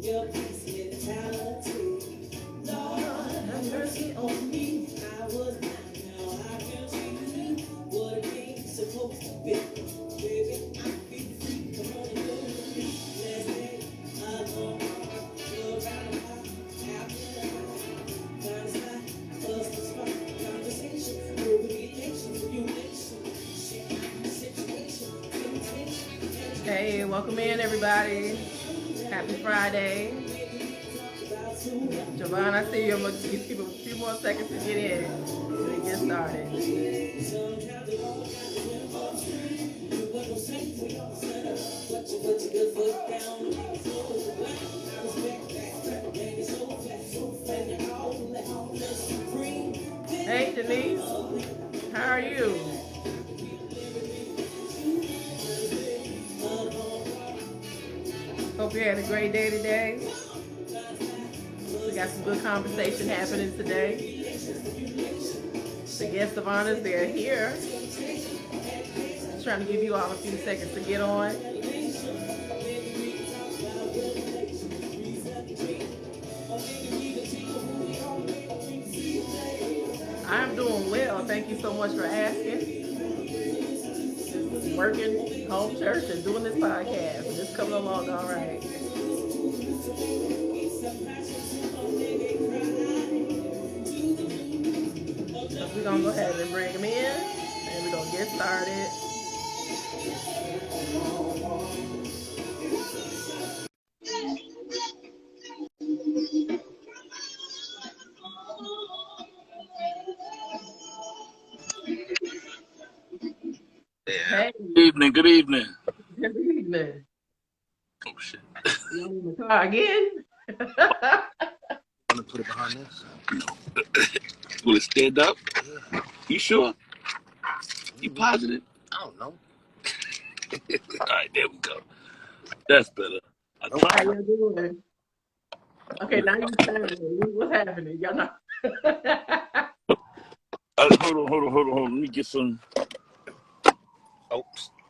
your peace mentality. Lord, have mercy on me. I was blind, now I can see what it means supposed to be. Baby, I feel free. Come on and go with me. Let's make a long walk. You're right about after the high. Time is high, us to spark conversation. Communication, simulation. Share my situation, temptation. Hey, welcome in, everybody. Happy Friday. Jovan, I see you. I'm going to give you a few more seconds to get in and get started. Hey, Denise. How are you? Hope you had a great day today. We got some good conversation happening today. The guests of honors, they're here. Just trying to give you all a few seconds to get on. I'm doing well. Thank you so much for asking. Just working, home church, and doing this podcast. It's coming along all right. So we're going to go ahead and bring them in, and we're going to get started. Hey. Good evening. Good evening. Good evening. Oh, shit. You in the car again? I'm gonna put it behind this. Will it stand up? Yeah. You sure? You positive? I don't know. All right, there we go. That's better. How you doing? Okay, now you standing. What's happening? Y'all know. Hold on. Let me get some. Oh,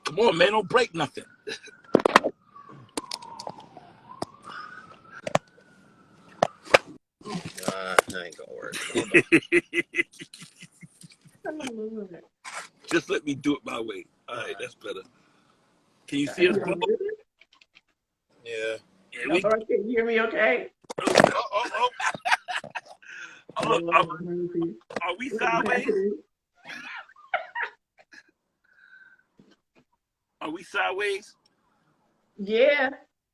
come on, man. Don't break nothing. That ain't gonna work. Just let me do it my way. All right, that's better. Can you see us? Yeah. Can you hear me okay? Are we sideways? Are we sideways? Yeah.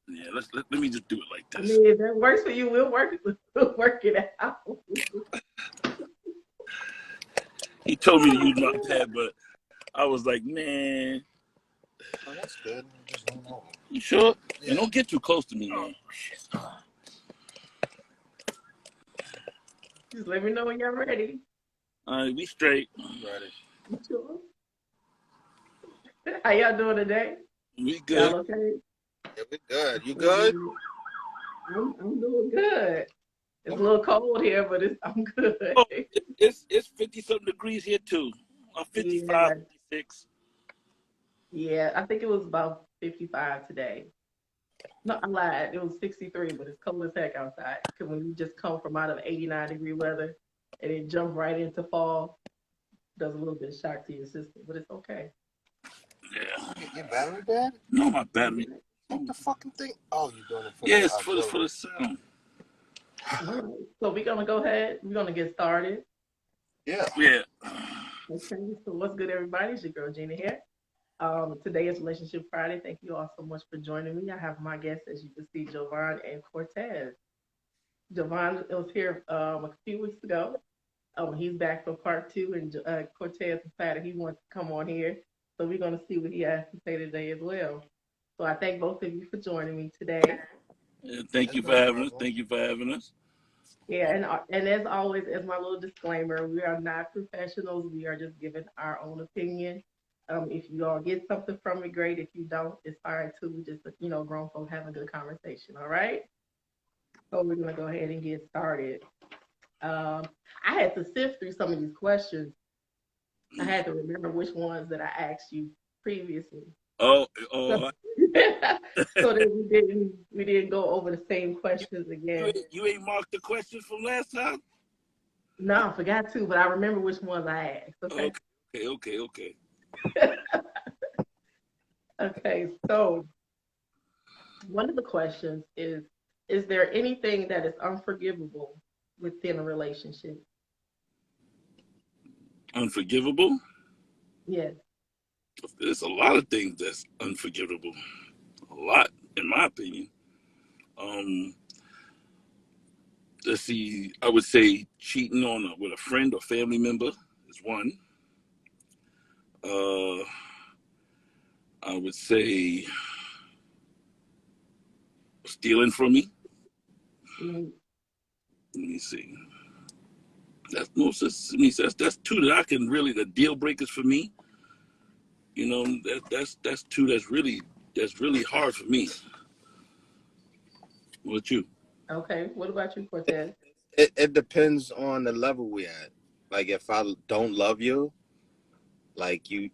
Yeah, let me just do it like this. I mean, if that works for you, we'll work it out. He told me to use my pad, but I was like, man. Oh, that's good. Just don't know. You sure? Yeah. And don't get too close to me, man. Just let me know when you're ready. All right, we straight. Ready. You sure? How y'all doing today? We good. Y'all okay? Yeah, we good. You good? I'm doing good. It's a little cold here, but I'm good. Oh, it's 50-something degrees here, too. 55, 56. Yeah, I think it was about 55 today. No, I lied. It was 63, but it's cold as heck outside. Because when you just come from out of 89-degree weather and it jump right into fall, it does a little bit of shock to your system, but it's okay. Yeah. Your battery dead? No, my battery. What the fucking thing? Oh, you're doing it for it's for the sound. All right. So we're going to go ahead. We're going to get started. Yeah. Okay. So what's good, everybody? It's your girl, Gina here. Today is Relationship Friday. Thank you all so much for joining me. I have my guests, as you can see, Jovan and Cortez. Jovan was here a few weeks ago. He's back for part 2, and Cortez decided he wants to come on here. So we're going to see what he has to say today as well. So I thank both of you for joining me today. Yeah, thank you for having us. Thank you for having us. Yeah, and as always, as my little disclaimer, we are not professionals. We are just giving our own opinion. If you all get something from it, great. If you don't, it's fine too. We just, grown folks having a good conversation. All right. So we're gonna go ahead and get started. I had to sift through some of these questions. I had to remember which ones that I asked you previously. Oh, So that we didn't go over the same questions You again. ain't, you ain't marked the questions from last time? No, I forgot to, but I remember which ones I asked. Okay. Okay. Okay. So one of the questions is there anything that is unforgivable within a relationship? Unforgivable? Yes. There's a lot of things that's unforgivable. A lot, in my opinion. Um, let's see. I would say cheating with a friend or family member is one. Uh, I would say stealing from me. Mm, Let me see. That's most. That's two that I can really the deal breakers for me. You know that's two that's really hard for me. What you? okay. What about you, Cortez? It depends on the level we at. Like if I don't love you, like you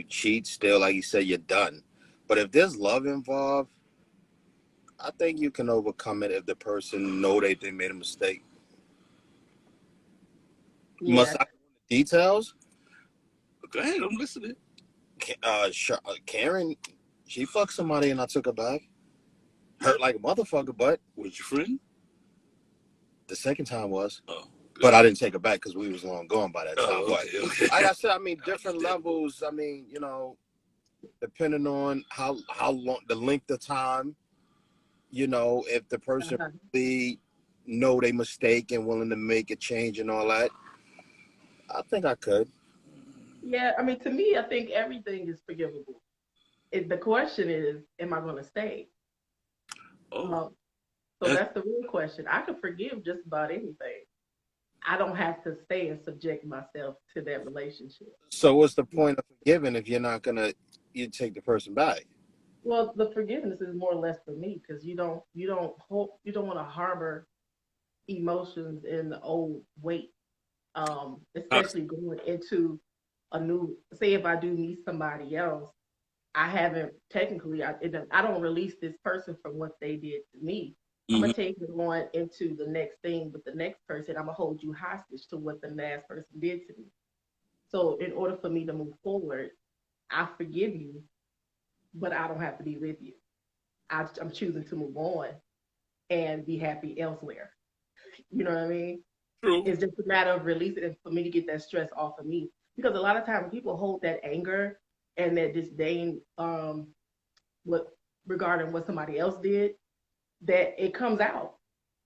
cheat still, like you said, you're done. But if there's love involved, I think you can overcome it if the person know they made a mistake. Must Yeah. I go into details? Go ahead. I'm listening. Karen, she fucked somebody and I took her back. Hurt like a motherfucker, but Was your friend? the second time was. Oh, But good. I didn't take her back because we was long gone by that time. Oh, But okay. like I said, I mean, different Understandable. levels. I mean, depending on how long the length of time, if the person Uh-huh. really know they mistake and willing to make a change and all that, I think I could. Yeah. I mean, to me, I think everything is forgivable. The question is, am I going to stay? Oh, Um, so that's that's the real question. I can forgive just about anything. I don't have to stay and subject myself to that relationship. So what's the point of forgiving if you're not gonna you take the person back? Well, the forgiveness is more or less for me because you don't want to harbor emotions in the old weight. toxic. Especially going into a new. Say if I do meet somebody else, I haven't technically. I don't release this person from what they did to me. I'm Mm-hmm. gonna take it on into the next thing with the next person. I'm gonna hold you hostage to what the last person did to me. So in order for me to move forward, I forgive you, but I don't have to be with you. I'm choosing to move on and be happy elsewhere. You know what I mean? True. It's just a matter of releasing it for me to get that stress off of me. Because a lot of times people hold that anger and that disdain what regarding what somebody else did, that it comes out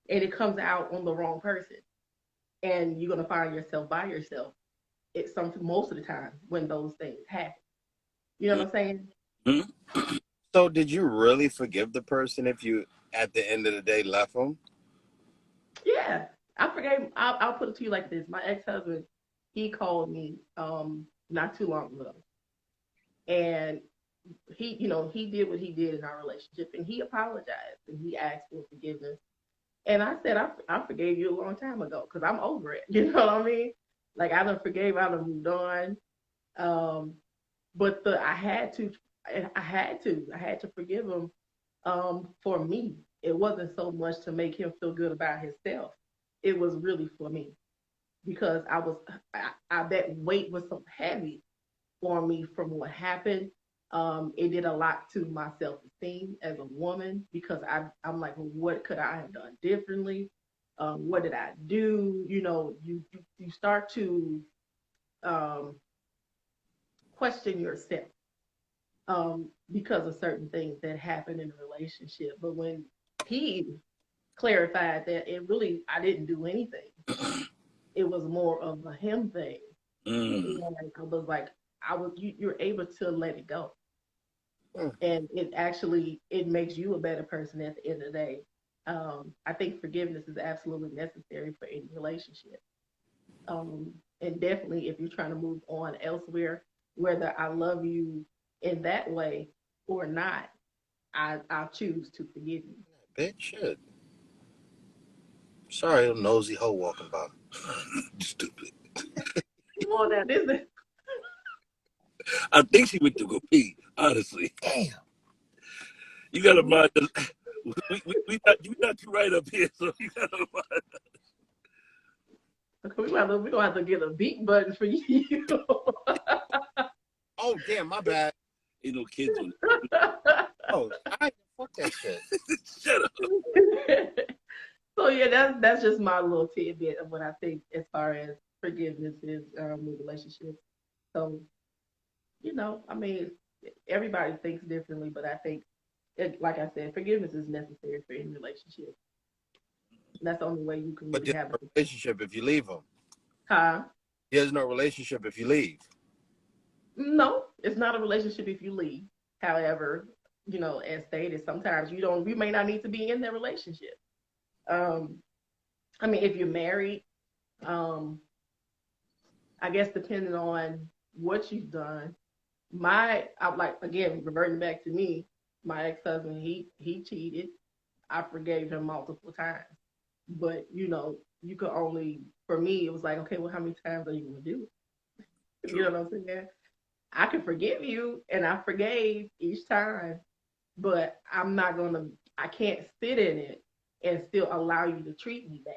and it comes out on the wrong person. And you're gonna find yourself by yourself. It's some most of the time when those things happen. You know what I'm saying? Mm-hmm. So did you really forgive the person if you at the end of the day left them? Yeah. I forgave. I'll put it to you like this. My ex-husband, he called me not too long ago, and he did what he did in our relationship, and he apologized and he asked for forgiveness. And I said, I forgave you a long time ago because I'm over it. You know what I mean? Like I done forgave, I done moved on. Um, but I had to forgive him for me. It wasn't so much to make him feel good about himself. It was really for me because that weight was so heavy for me from what happened. It did a lot to my self esteem as a woman because I'm like, well, what could I have done differently? What did I do? You start to um, question yourself because of certain things that happen in a relationship. But when he clarified that I didn't do anything, it was more of a him thing. Mm. And I was like, you're able to let it go. Hmm. And it makes you a better person at the end of the day. I think forgiveness is absolutely necessary for any relationship. Um, and definitely if you're trying to move on elsewhere, whether I love you in that way or not, I'll choose to forgive you. Bitch, shit. Sorry, little nosy hoe walking by. Stupid. Well, that isn't. I think she went to go pee. Honestly. Damn. You gotta mind. We got you right up here, so you gotta mind. We gonna have to get a beat button for you. Oh damn, my bad. Ain't no kids on Oh, I fuck that shit. it. Shut up. So yeah, that's just my little tidbit of what I think as far as forgiveness is with relationships. So I mean, everybody thinks differently, but I think, like I said, forgiveness is necessary for any relationship. That's the only way you can But really there's have no it. relationship if you leave them. Huh? There's no relationship if you leave. No, it's not a relationship if you leave. However, as stated, sometimes you may not need to be in that relationship. Um, I mean, if you're married, um, I guess depending on what you've done, I'm like, again, reverting back to me, my ex-husband, he cheated. I forgave him multiple times. But, you could only, for me, it was like, okay, well, how many times are you going to do it? You know what I'm saying? I can forgive you, and I forgave each time, but I can't sit in it and still allow you to treat me back.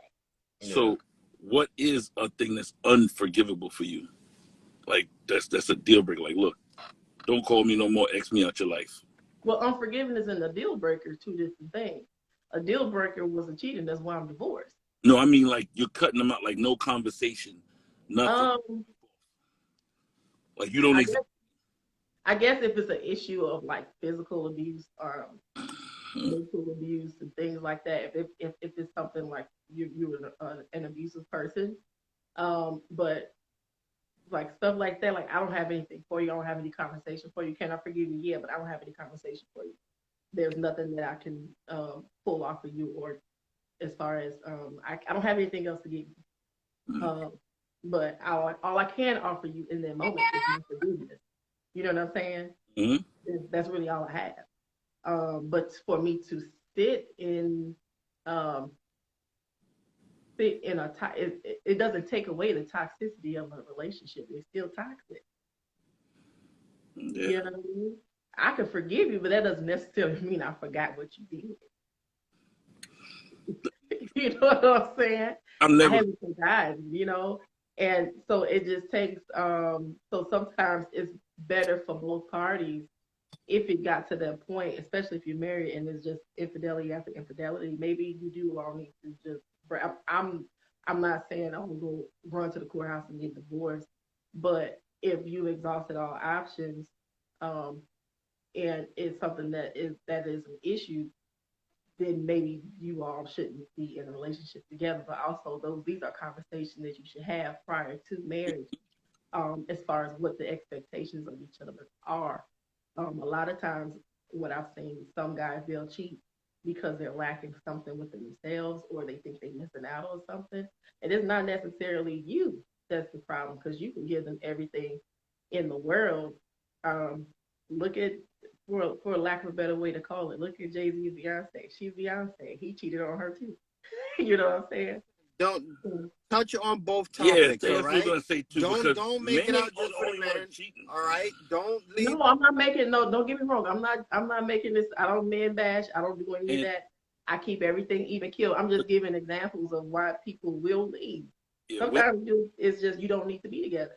So, what is a thing that's unforgivable for you? Like that's a deal breaker. Like, look, don't call me no more. X me out your life. Well, unforgiveness and a deal breaker are two different things. A deal breaker was a cheating. That's why I'm divorced. No, I mean like you're cutting them out. Like no conversation, nothing. Um, Like you don't I exist. guess I guess if it's an issue of like physical abuse or mental abuse and things like that, if it's something like you're an abusive person, but like stuff like that, like I don't have anything for you. I don't have any conversation for you. Can I forgive you? Yeah, but I don't have any conversation for you. There's nothing that I can pull off of you, or as far as I don't have anything else to give you. But all I can offer you in that moment is my forgiveness. You know what I'm saying? Mm-hmm. That's really all I have. But for me to sit in um, it doesn't take away the toxicity of a relationship. It's still toxic. Yeah. You know what I mean? I can forgive you, but that doesn't necessarily mean I forgot what you did. You know what I'm saying? I'm I never. haven't forgotten. And so it just takes so sometimes it's better for both parties if it got to that point, especially if you're married and it's just infidelity after infidelity. Maybe you do all need to just I'm not saying I'm gonna go run to the courthouse and get divorced, but if you exhausted all options, um, and it's something that is an issue, then maybe you all shouldn't be in a relationship together. But also, these are conversations that you should have prior to marriage, as far as what the expectations of each other are. A lot of times, what I've seen, some guys they'll cheat because they're lacking something within themselves, or they think they're missing out on something, and it's not necessarily you that's the problem because you can give them everything in the world. Um, Look at for lack of a better way to call it, look at Jay Z and Beyonce. She's Beyonce. He cheated on her too. You know what I'm saying? Don't touch on both Yeah, topics, all that's what I was right? gonna say too. Don't Because don't make men it ain't out just the for the only one men, cheating. all right? Don't leave. No, I'm not making no. Don't get me wrong. I'm not making this. I don't man bash. I don't do any of And that. I keep everything even kill. I'm just giving examples of why people will leave. yeah, Sometimes it's just you don't need to be together,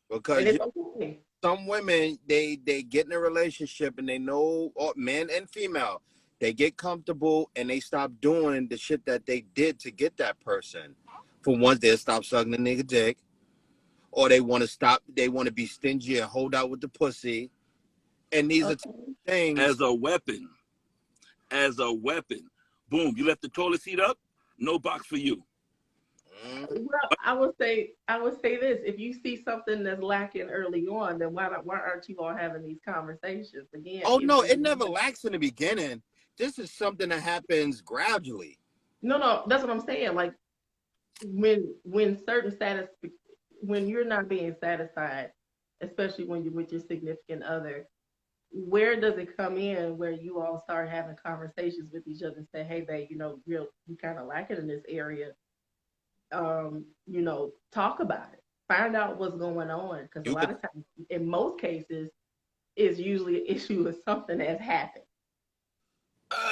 and Because it's okay. some women they get in a relationship and they know, or men and female, they get comfortable and they stop doing the shit that they did to get that person. For one, they'll stop sucking the nigga dick, or they want to be stingy and hold out with the pussy. And these are Okay. things. as a weapon, as a weapon. Boom! You left the toilet seat up. No box for you. mm, Well, I would say this: if you see something that's lacking early on, then why aren't you all having these conversations again? oh If no, it never you lacks in the beginning. This is something that happens gradually. no, that's what I'm saying. Like when certain status when you're not being satisfied, especially when you're with your significant other, where does it come in where you all start having conversations with each other and say, hey babe, you kind of lack it in this area. Talk about it. Find out what's going on. Because a You lot could of times, in most cases, it's usually an issue with something that's happened.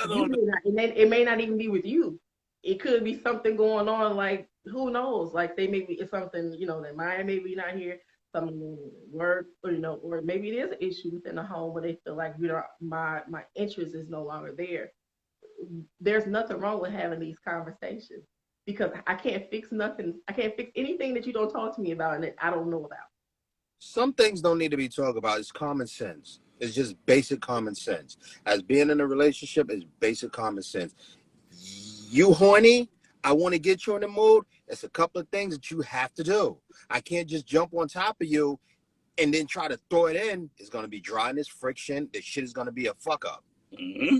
don't know. It may not even be with you. It could be something going on, like who knows? Like they may be it's something, that Maya may be not here, something work, or or maybe it is an issue within the home where they feel like my interest is no longer there. There's nothing wrong with having these conversations because I can't fix nothing. I can't fix anything that you don't talk to me about and that I don't know about. Some things don't need to be talked about. It's common sense. It's just basic common sense. As being in a relationship is basic common sense. You horny? I want to get you in the mood. It's a couple of things that you have to do. I can't just jump on top of you and then try to throw it in. It's going to be dryness, friction. This shit is going to be a fuck up. Mm-hmm.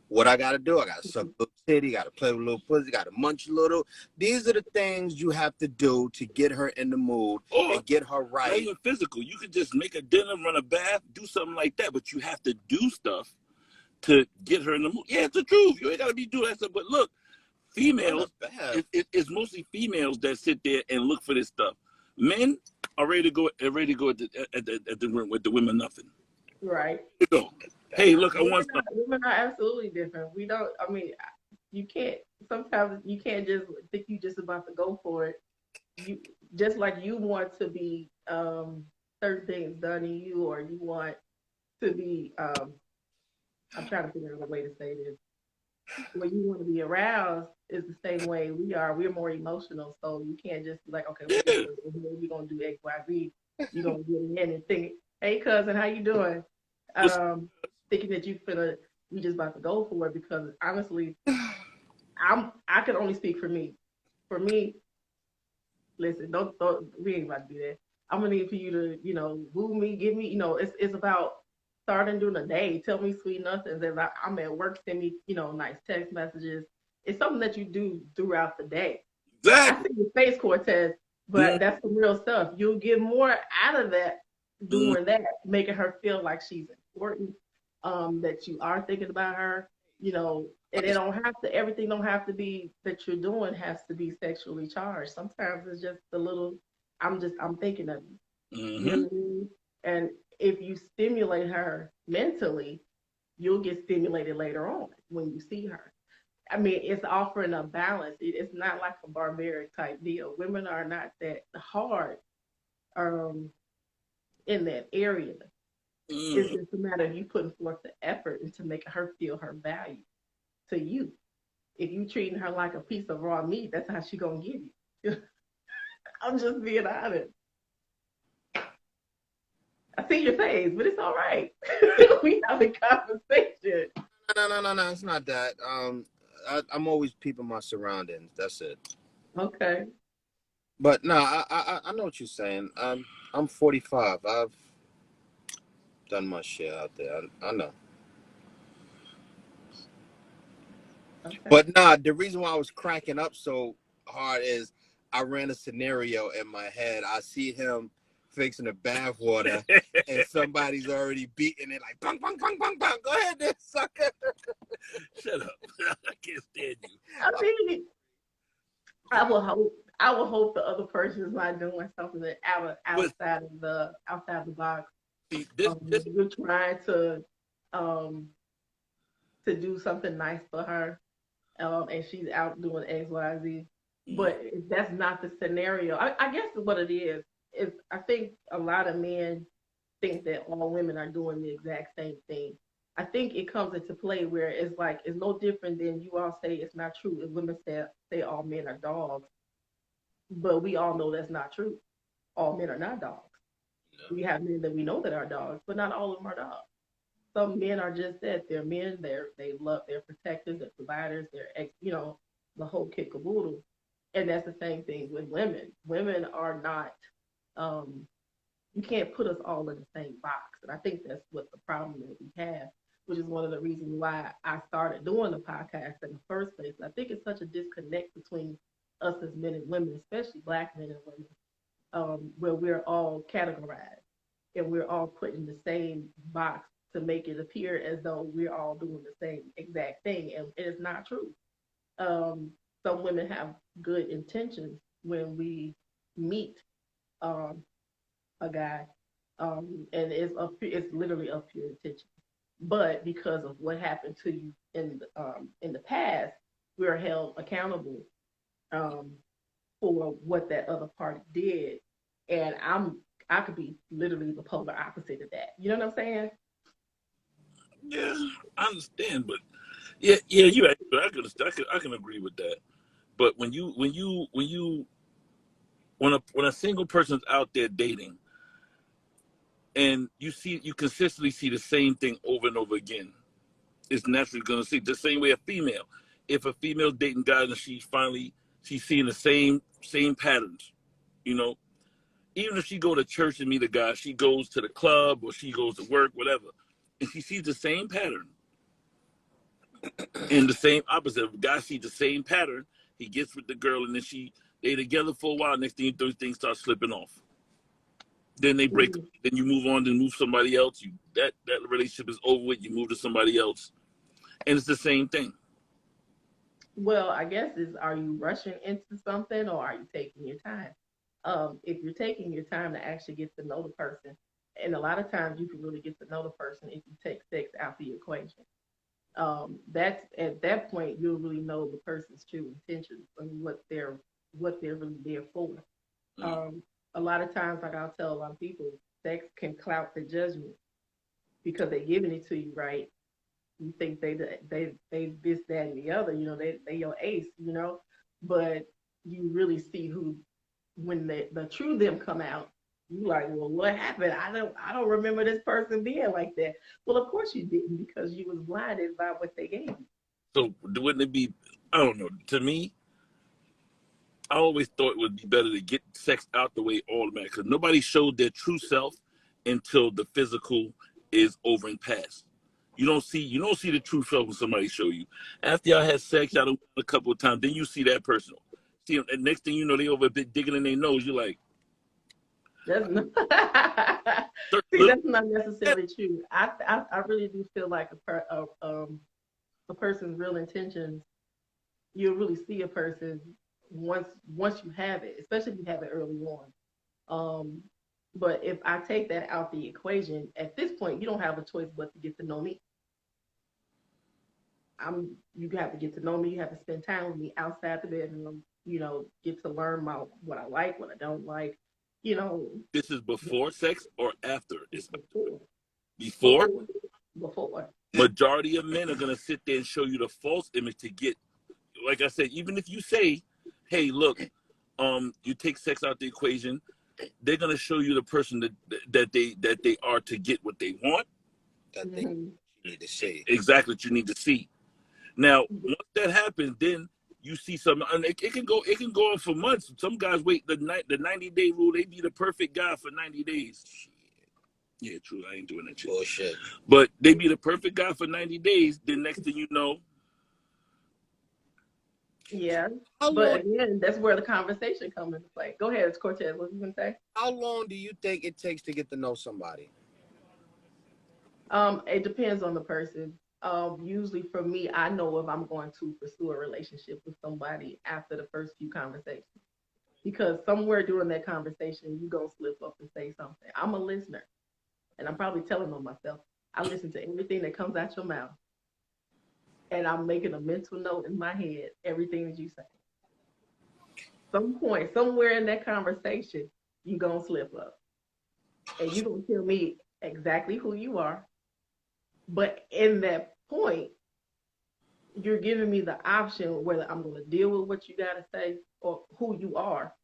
What I got to do, I got to suck a little titty, got to play with a little pussy, got to munch a little. These are the things you have to do to get her in the mood Or and get her not right. even physical. You could just make a dinner, run a bath, do something like that. But you have to do stuff to get her in the mood. Yeah, it's the truth. You ain't got to be doing that stuff. But look, females, it's mostly females that sit there and look for this stuff. Men are ready to go at the room with the women nothing. Right. You go. Hey, look, I want something. Women are absolutely different. We don't. I mean, you can't. Sometimes you can't just think you just about to go for it. You just like you want to be certain things done to you, or you want to be. I'm trying to figure out a way to say this. When you want to be aroused is the same way we are. We're more emotional, so you can't just be like, okay, we're gonna do X, Y, Z. You're gonna get in and think, hey, cousin, how you doing? Thinking that we just about to go for it because honestly, I can only speak for me. For me, listen, don't we ain't about to do that. I'm gonna need for you to, woo me, give me, it's about starting during the day. Tell me sweet nothings. As I'm at work, send me, nice text messages. It's something that you do throughout the day. Exactly. I see your face, Cortez, but that's the real stuff. You'll get more out of that doing that, making her feel like she's important, that you are thinking about her, and everything don't have to be that you're doing has to be sexually charged. Sometimes it's just a little, I'm thinking of you. Mm-hmm. You know what I mean? And if you stimulate her mentally, you'll get stimulated later on when you see her. I mean, it's offering a balance. It's not like a barbaric type deal. Women are not that hard in that area. It's just a matter of you putting forth the effort into making her feel her value to you. If you treating her like a piece of raw meat, that's how she gonna give you. I'm just being honest. I see your face, but it's all right. We have a conversation. No. It's not that. I'm always peeping my surroundings. That's it. Okay. But no, I know what you're saying. I'm 45. I've done my share out there. I know. Okay. But nah, the reason why I was cracking up so hard is I ran a scenario in my head. I see him fixing the bath water and somebody's already beating it like bang, bang, bang, bang, bang. Go ahead there, sucker. Shut up. I can't stand you. I mean, I will hope the other person is not doing something that outside of the box. See, You're trying to do something nice for her, and she's out doing X, Y, Z. But that's not the scenario. I guess what it is I think a lot of men think that all women are doing the exact same thing. I think it comes into play where it's like it's no different than you all say it's not true if women say all men are dogs, but we all know that's not true. All men are not dogs. We have men that we know that are dogs, but not all of them are dogs. Some men are just that. They're men. They love. They're protectors. They're providers. The whole kit caboodle. And that's the same thing with women. Women are not. You can't put us all in the same box, and I think that's what the problem that we have, which is one of the reasons why I started doing the podcast in the first place. I think it's such a disconnect between us as men and women, especially Black men and women, where we're all categorized and we're all put in the same box to make it appear as though we're all doing the same exact thing, and it's not true. Some women have good intentions when we meet a guy, and it's literally of pure intention. but because of what happened to you in the past, we're held accountable um, for what that other party did, and I could be literally the polar opposite of that. You know what I'm saying? Yeah, I understand, but yeah, you right. But I can agree with that. But when a single person's out there dating and you consistently see the same thing over and over again, it's naturally going to see the same way a female. If a female's dating guys and she's seeing the same patterns, you know, even if she go to church and meet a guy, she goes to the club or she goes to work, whatever, and she sees the same pattern and the same opposite. If a guy sees the same pattern, he gets with the girl and then they together for a while. Next thing those things start slipping off. Then they break up. Mhm. Then you move on, then move somebody else. That relationship is over with. You move to somebody else, and it's the same thing. Well, I guess is are you rushing into something or are you taking your time? If you're taking your time to actually get to know the person, and a lot of times you can really get to know the person if you take sex out the equation. That's at that point you'll really know the person's true intentions and what they're really there for. Mm. Um, a lot of times, like I'll tell a lot of people, sex can cloud the judgment because they're giving it to you right. You think they this that and the other, you know, they your ace, you know, but you really see who when the true them come out. You like, well, what happened? I don't remember this person being like that. Well, of course you didn't because you was blinded by what they gave you. So wouldn't it be? I don't know. To me, I always thought it would be better to get sex out the way automatically because nobody showed their true self until the physical is over and past. You don't see the true self when somebody show you. After y'all had sex, y'all done a couple of times, then you see that person. See, and next thing you know, they over a bit digging in their nose. You're like, That's not, see, little, that's not necessarily true. I really do feel like a person's real intentions. You'll really see a person once you have it, especially if you have it early on. Um, but if I take that out the equation, at this point, you don't have a choice but to get to know me. You have to get to know me. You have to spend time with me outside the bedroom. You know, get to learn my what I like, what I don't like. You know, this is before sex or after? It's before, before. before, before. Majority of men are gonna sit there and show you the false image to get. Like I said, even if you say, "Hey, look, you take sex out the equation," they're gonna show you the person that they are to get what they want. That they Mm-hmm. need to see. Exactly what you need to see. Now, once that happens, then you see some, and it can go on for months. Some guys wait the 90-day rule. They be the perfect guy for 90 days. Yeah, true. I ain't doing that shit. Bullshit. But they be the perfect guy for 90 days. Then next thing you know, Yeah, How but long? again, that's where the conversation comes into play. Go ahead, Cortez. What you gonna say? How long do you think it takes to get to know somebody? It depends on the person. Usually for me, I know if I'm going to pursue a relationship with somebody after the first few conversations. Because somewhere during that conversation, you gonna slip up and say something. I'm a listener, and I'm probably telling on myself. I listen to everything that comes out your mouth, and I'm making a mental note in my head everything that you say. Some point, somewhere in that conversation, you gonna slip up, and you gonna tell me exactly who you are. But in that point, you're giving me the option whether I'm gonna deal with what you gotta say or who you are,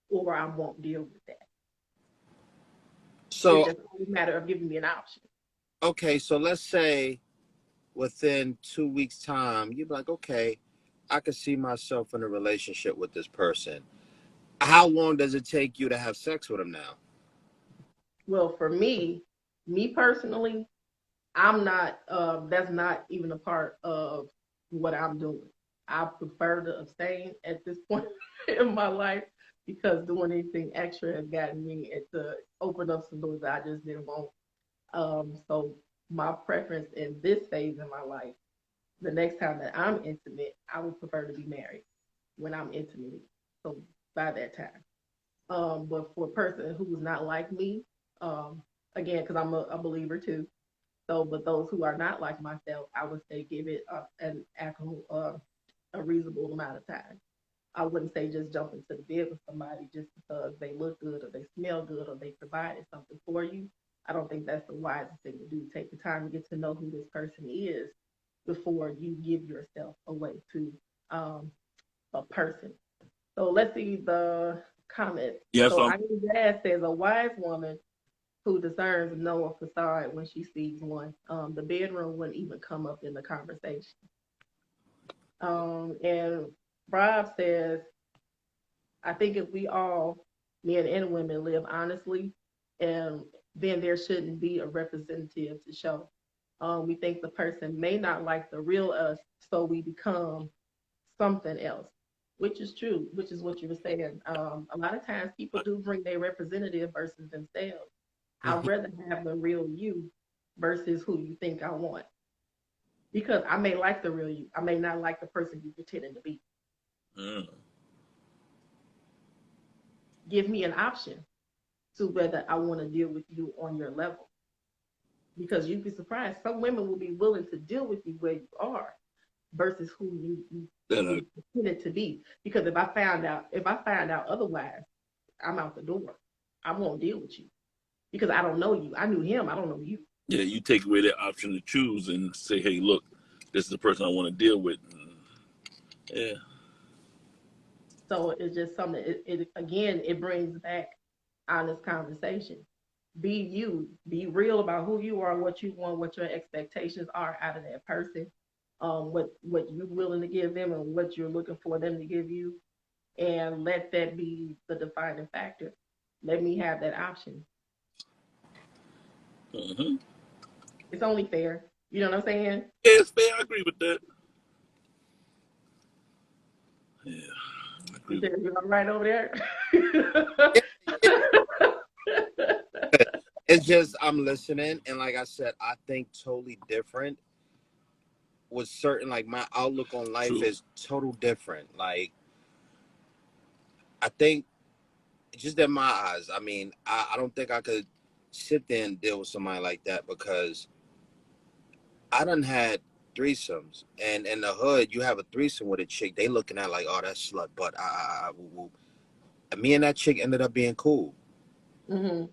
or I won't deal with that. It's So, just a matter of giving me an option. okay, so let's say within 2 weeks' time, you're like, okay, I could see myself in a relationship with this person. How long does it take you to have sex with them now? Well, for me personally, I'm not. That's not even a part of what I'm doing. I prefer to abstain at this point in my life because doing anything extra has gotten me to open up some doors that I just didn't want. So my preference in this phase in my life, the next time that I'm intimate, I would prefer to be married when I'm intimate. So by that time. But for a person who's not like me, again, because I'm a believer too, So, but those who are not like myself, I would say give it a reasonable amount of time. I wouldn't say just jump into the bed with somebody just because they look good or they smell good or they provided something for you. I don't think that's the wisest thing to do. Take the time to get to know who this person is before you give yourself away to a person. So let's see the comments. Yes, So I Dad says a wise woman who discerns know a facade when she sees one. The bedroom wouldn't even come up in the conversation. And Rob says, I think if we all, men and women, live honestly, and then there shouldn't be a representative to show. We think the person may not like the real us, so we become something else, which is true, which is what you were saying. A lot of times people do bring their representative versus themselves. I'd rather have the real you versus who you think I want. Because I may like the real you. I may not like the person you pretending to be. Mm. Give me an option to whether I want to deal with you on your level. Because you'd be surprised. Some women will be willing to deal with you where you are versus who you pretended to be. Because if I find out otherwise, I'm out the door. I won't deal with you. Because I don't know you. I knew him, I don't know you. Yeah, you take away that option to choose and say, hey, look, this is the person I want to deal with. Yeah. So it's just something, it brings back honest conversation. Be you, be real about who you are, what you want, what your expectations are out of that person, what you're willing to give them and what you're looking for them to give you, and let that be the defining factor. Let me have that option. Mm-hmm. It's only fair. You know what I'm saying? Yeah, it's fair. I agree with that. Yeah. You're right over there. It's just I'm listening, and like I said, I think totally different. With certain, like my outlook on life True. is total different. Like I think, just in my eyes, I mean, I don't think I could sit there and deal with somebody like that because I done had threesomes, and in the hood, you have a threesome with a chick, they looking at like, oh, that's slut, but and me and that chick ended up being cool. Mm-hmm.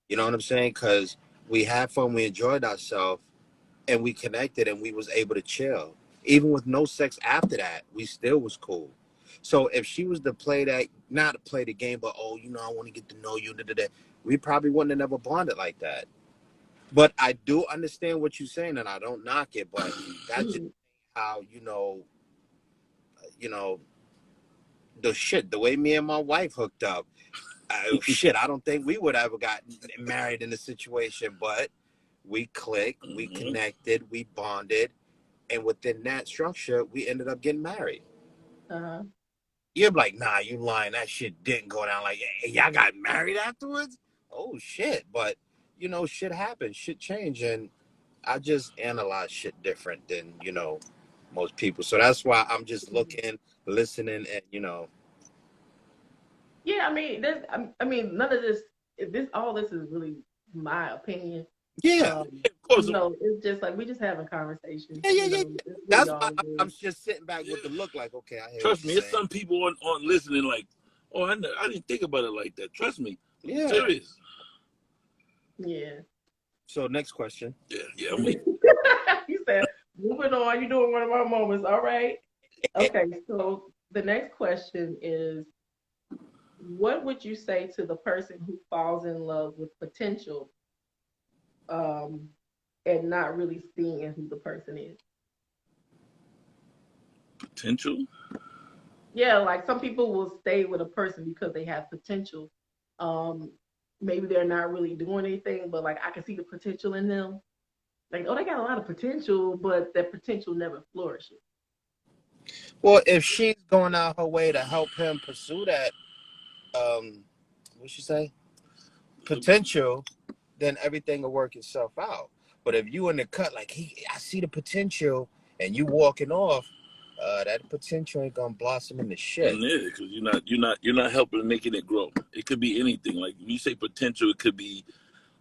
You know what I'm saying? Because we had fun, we enjoyed ourselves, and we connected, and we was able to chill. Even with no sex after that, we still was cool. So if she was to play that, not to play the game, but oh, you know, I want to get to know you, we probably wouldn't have never bonded like that. But I do understand what you're saying, and I don't knock it. But that's just how you know, the way me and my wife hooked up. I don't think we would ever got married in a situation, but we clicked, we connected, we bonded, and within that structure, we ended up getting married. Uh-huh. You're like, nah, you lying. That shit didn't go down. Like, hey, y'all got married afterwards? Oh shit! But you know, shit happens, shit change, and I just analyze shit different than most people. So that's why I'm just looking, listening, and Yeah, I mean, none of this. All this is really my opinion. Yeah, of course. It's just like we just having conversations. Yeah. That's why I'm just just sitting back with the look like, okay, I hear. Trust me, it's some people on listening like, oh, I didn't think about it like that. Trust me. Yeah. I'm serious. Yeah. So next question. Yeah. You said, moving on, you're doing one of our moments. All right. Okay, so the next question is, what would you say to the person who falls in love with potential and not really seeing who the person is? Potential? Yeah, like some people will stay with a person because they have potential. Maybe they're not really doing anything, but like I can see the potential in them. Like, oh, they got a lot of potential, but that potential never flourishes. Well, if she's going out her way to help him pursue that, what she say, potential, then everything will work itself out. But if you in the cut, like I see the potential, and you walking off, that potential ain't gonna blossom into shit. Yeah, because you're not helping making it grow. It could be anything. Like when you say potential, it could be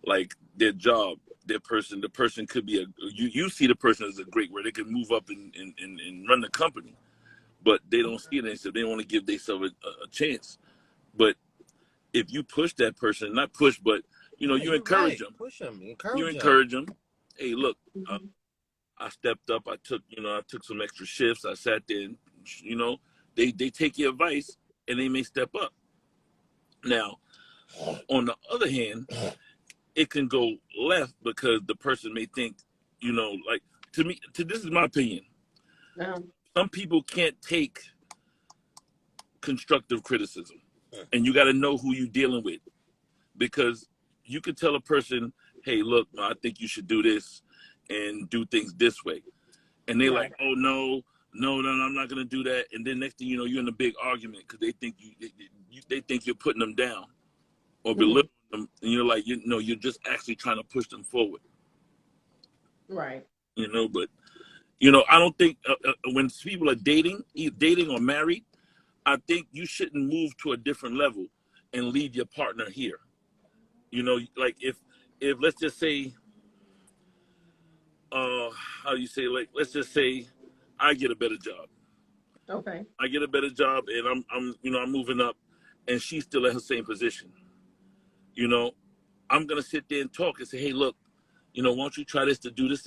like their job, their person. The person could be you see the person as a great where they can move up and run the company, but they don't see it, so they want to give themselves a chance. But if you push that person, not push, but Yeah, you you're encourage right. them. Push them, You encourage them. encourage them. Hey, look, Mm-hmm. I stepped up. I took some extra shifts. I sat there, and they take your advice and they may step up. Now, on the other hand, it can go left because the person may think, like this is my opinion. Um, Some people can't take constructive criticism, and you got to know who you're dealing with because you could tell a person, "Hey, look, I think you should do this and do things this way," and they're like, right. "Oh no, no, no, no, I'm not gonna do that." And then next thing you know, you're in a big argument because they think you're putting them down or Mm-hmm. belittling them, and you're like, you're just actually trying to push them forward, Right. But I don't think when people are dating or married, I think you shouldn't move to a different level and leave your partner here. Like if let's just say, how do you say, like let's just say, I get a better job. Okay. I get a better job, and I'm moving up, and she's still at her same position. You know, I'm gonna sit there and talk and say, hey, look, why don't you try this to do this?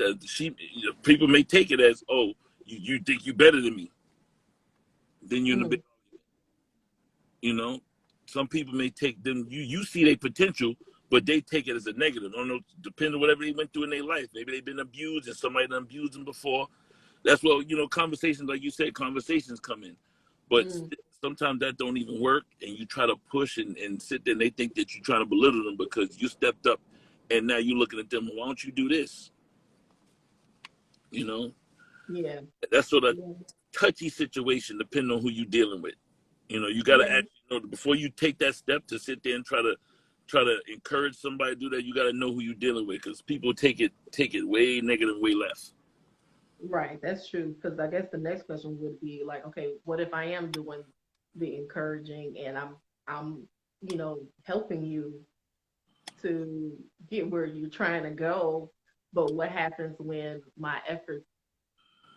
People may take it as, oh, you think you're better than me. Then you're in a Mm-hmm. big, you know. Some people may take them. You see their potential, but they take it as a negative. I don't know, depending on whatever they went through in their life. Maybe they've been abused, and somebody done abused them before. That's what conversations, like you said, conversations come in. But Mm-hmm. sometimes that don't even work, and you try to push and sit there, and they think that you're trying to belittle them because you stepped up, and now you're looking at them. Why don't you do this? You know, Yeah. that's sort of Yeah. touchy situation, depending on who you're dealing with. You got to Yeah. actually know before you take that step to sit there and try to encourage somebody to do that. You got to know who you're dealing with because people take it way negative, way less. Right. That's true. Because I guess the next question would be like, okay, what if I am doing the encouraging and I'm helping you to get where you're trying to go, but what happens when my efforts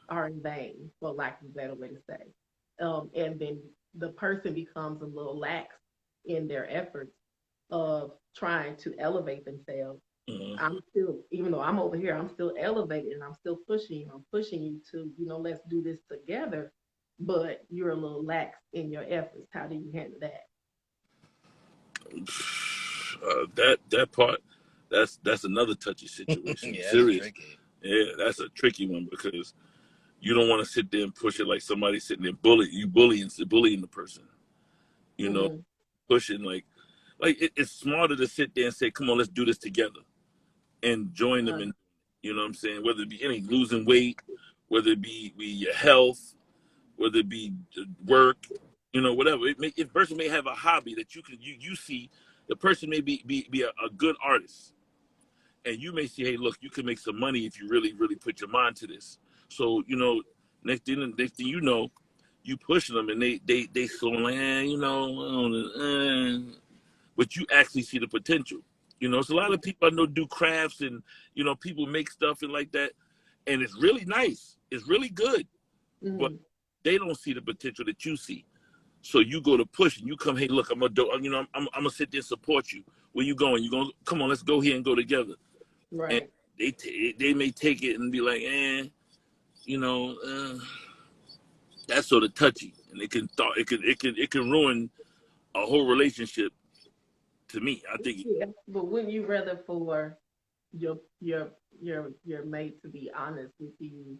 are in vain, for lack of a better way to say, and then the person becomes a little lax in their efforts of trying to elevate themselves. Mhm. I'm still, even though I'm over here, I'm still elevated and I'm still pushing you. I'm pushing you to, let's do this together. But you're a little lax in your efforts. How do you handle that? That part, that's another touchy situation. Yeah, that's Serious. tricky. Yeah, that's a tricky one because you don't want to sit there and push it like somebody sitting there bullying the person. You know, Mm-hmm. pushing it's smarter to sit there and say, "Come on, let's do this together," and join them in. You know what I'm saying? Whether it be any losing weight, whether it be your health, whether it be work, whatever. If person may have a hobby that you see, the person may be a good artist, and you may see, hey, look, you can make some money if you really really put your mind to this. So next thing you know, you pushing them, and they so like, but you actually see the potential. It's a lot of people I know do crafts and people make stuff and like that, and it's really nice. It's really good, but Mm-hmm. they don't see the potential that you see. So you go to push and you come, hey, look, I'm gonna do, I'm gonna sit there and support you. Where you going? You going? Come on, let's go here and go together. And Right. they may take it and be like, you know, uh, that's sort of touchy, and it can ruin a whole relationship. To me, I think. Yeah. But wouldn't you rather for your your your mate to be honest with you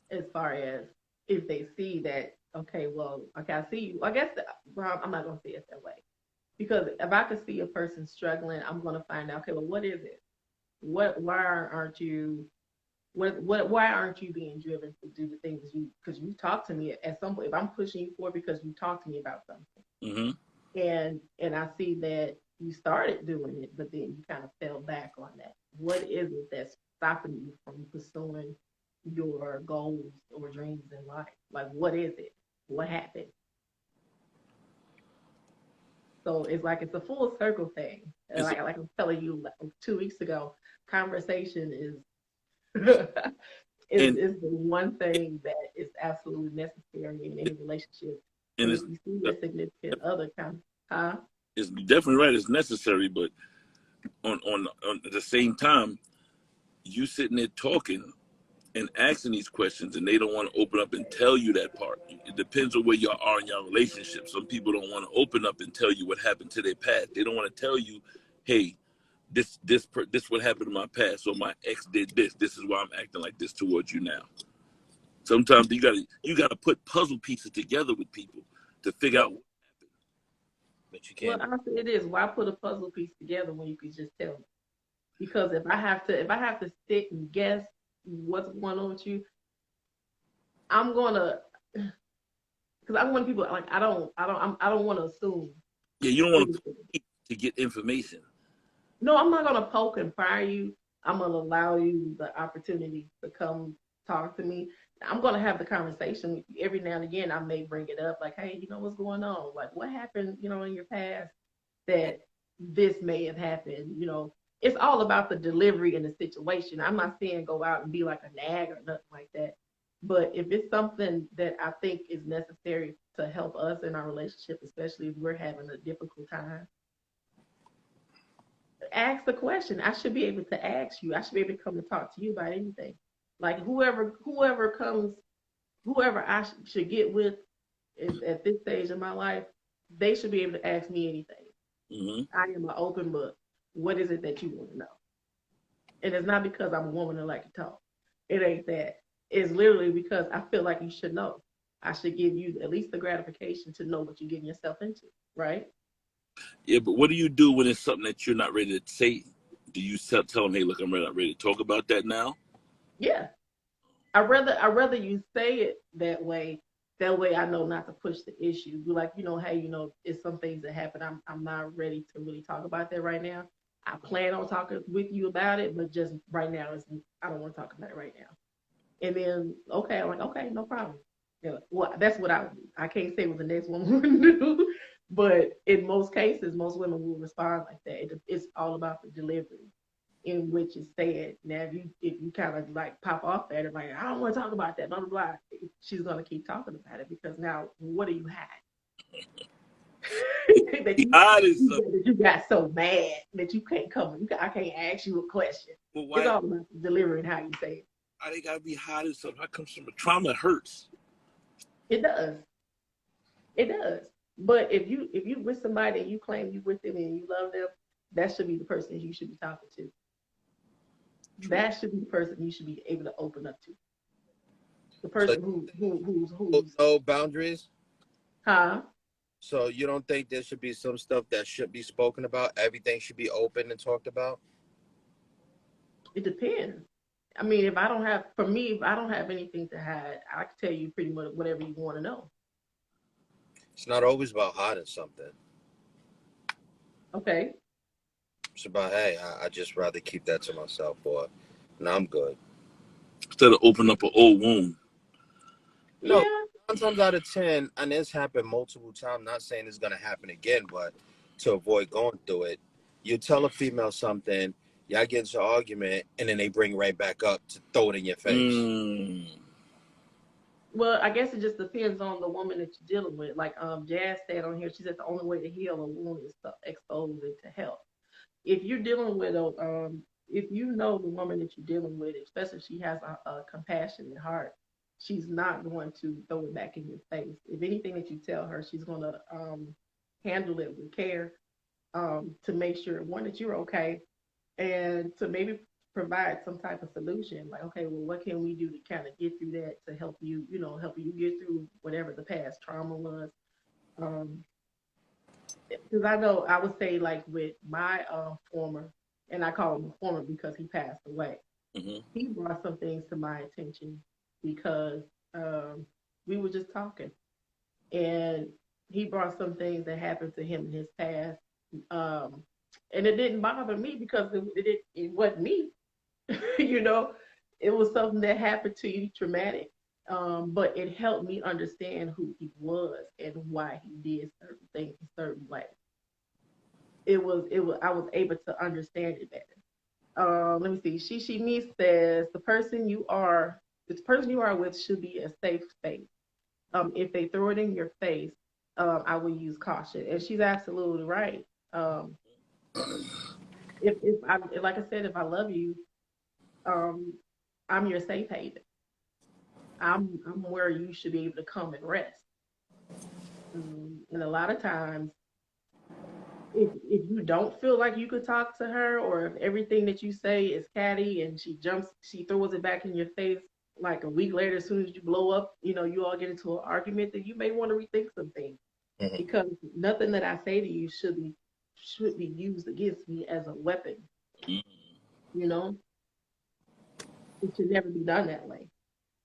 as far as if they see that, okay, well, okay, I see you. I guess well, I'm not gonna say it that way because if I could see a person struggling, I'm gonna find out, okay, well, what is it? Why aren't you why aren't you being driven to do the things you, because you talk to me at some point, if I'm pushing you forward because you talk to me about something Hmm. and I see that you started doing it, but then you kind of fell back on that. What is it that's stopping you from pursuing your goals or dreams in life? Like, what is it? What happened? So it's like it's a full circle thing. And It's a, like I'm telling you, like 2 weeks ago, conversation is and is the one thing that is absolutely necessary in any relationship. and And if you see your significant other kind, huh? it's definitely right. It's necessary, but on at the same time, you sitting there talking and asking these questions, and they don't want to open up and tell you that part. It depends on where you are in your relationship. Some people don't want to open up and tell you what happened to their past. They don't want to tell you, hey, this what happened in my past, or my ex did this. This is why I'm acting like this towards you now. Sometimes you gotta put puzzle pieces together with people to figure out. But you Well, can't. honestly, it is. Why put a puzzle piece together when you could just tell me? Because if I have to sit and guess what's going on with you, I'm gonna because I want people like I don't want to assume Yeah, you don't want anything. to get information. No, I'm not gonna poke and pry you. I'm gonna allow you the opportunity to come talk to me. I'm gonna have the conversation with you every now and again. I may bring it up, like, hey, what's going on? Like, what happened, in your past that this may have happened. It's all about the delivery and the situation. I'm not saying go out and be like a nag or nothing like that. But if it's something that I think is necessary to help us in our relationship, especially if we're having a difficult time, ask the question. I should be able to ask you. I should be able to come and talk to you about anything. Like whoever comes, whoever I should get with at this stage of my life, they should be able to ask me anything. Hmm. I am an open book. What is it that you want to know? And it's not because I'm a woman and like to talk. It ain't that. It's literally because I feel like you should know. I should give you at least the gratification to know what you're getting yourself into, right? Yeah, but what do you do when it's something that you're not ready to say? Do you tell them, hey, look, I'm not ready to talk about that now? Yeah. I rather you say it that way. That way I know not to push the issue. Be like, hey, it's some things that happen. I'm not ready to really talk about that right now. I plan on talking with you about it, but just right now I don't want to talk about it right now. And then okay, I'm like, okay, no problem. Yeah, well, that's what I would do. I can't say what the next woman would do, but in most cases, most women will respond like that. It's all about the delivery in which it's said. Now, if you kind of like pop off at it, like I don't want to talk about that, blah blah blah, she's gonna keep talking about it because now what do you hide? that The you odd is that you got so mad that you can't come. I can't ask you a question. well, It's why all about delivering how you say it. they gotta be hiding something? That comes from a trauma hurts. It does. It does. But if you with somebody and you claim you with them and you love them, that should be the person you should be talking to. True. That should be the person you should be able to open up to. The So person who's no boundaries. huh? So you don't think there should be some stuff that should be spoken about? Everything should be open and talked about? It depends. I mean, if I don't have anything to hide, I can tell you pretty much whatever you want to know. It's not always about hiding something. Okay. It's about, hey, I just rather keep that to myself, or no, I'm good. Instead of opening up an old wound. No, Yeah. 9 times out of 10, and it's happened multiple times, not saying it's going to happen again, but to avoid going through it, you tell a female something, y'all get into an argument, and then they bring right back up to throw it in your face. Mm. Well, I guess it just depends on the woman that you're dealing with. Like Jazz said on here, she said the only way to heal a wound is to expose it to help. If you're dealing with if you know the woman that you're dealing with, especially if she has a compassionate heart, she's not going to throw it back in your face. If anything that you tell her, she's going to handle it with care, to make sure one that you're okay, and to maybe provide some type of solution. Like, okay, well, what can we do to kind of get through that to help you, help you get through whatever the past trauma was. Um, because I know I would say like with my former, and I call him a former because he passed away. Hmm. He brought some things to my attention because we were just talking, and he brought some things that happened to him in his past, um, and it didn't bother me because it wasn't me, you know. It was something that happened to you, traumatic, but it helped me understand who he was and why he did certain things a certain way. I was able to understand it better. Let me see. She me says the person you are with should be a safe space. If they throw it in your face, I will use caution. And she's absolutely right. Um, if I like I said, if I love you, um, I'm your safe haven. I'm where you should be able to come and rest. And a lot of times, if you don't feel like you could talk to her, or if everything that you say is catty and she throws it back in your face like a week later, as soon as you blow up, you all get into an argument, then you may want to rethink some things, Mhm. because nothing that I say to you should be used against me as a weapon. You know, it should never be done that way,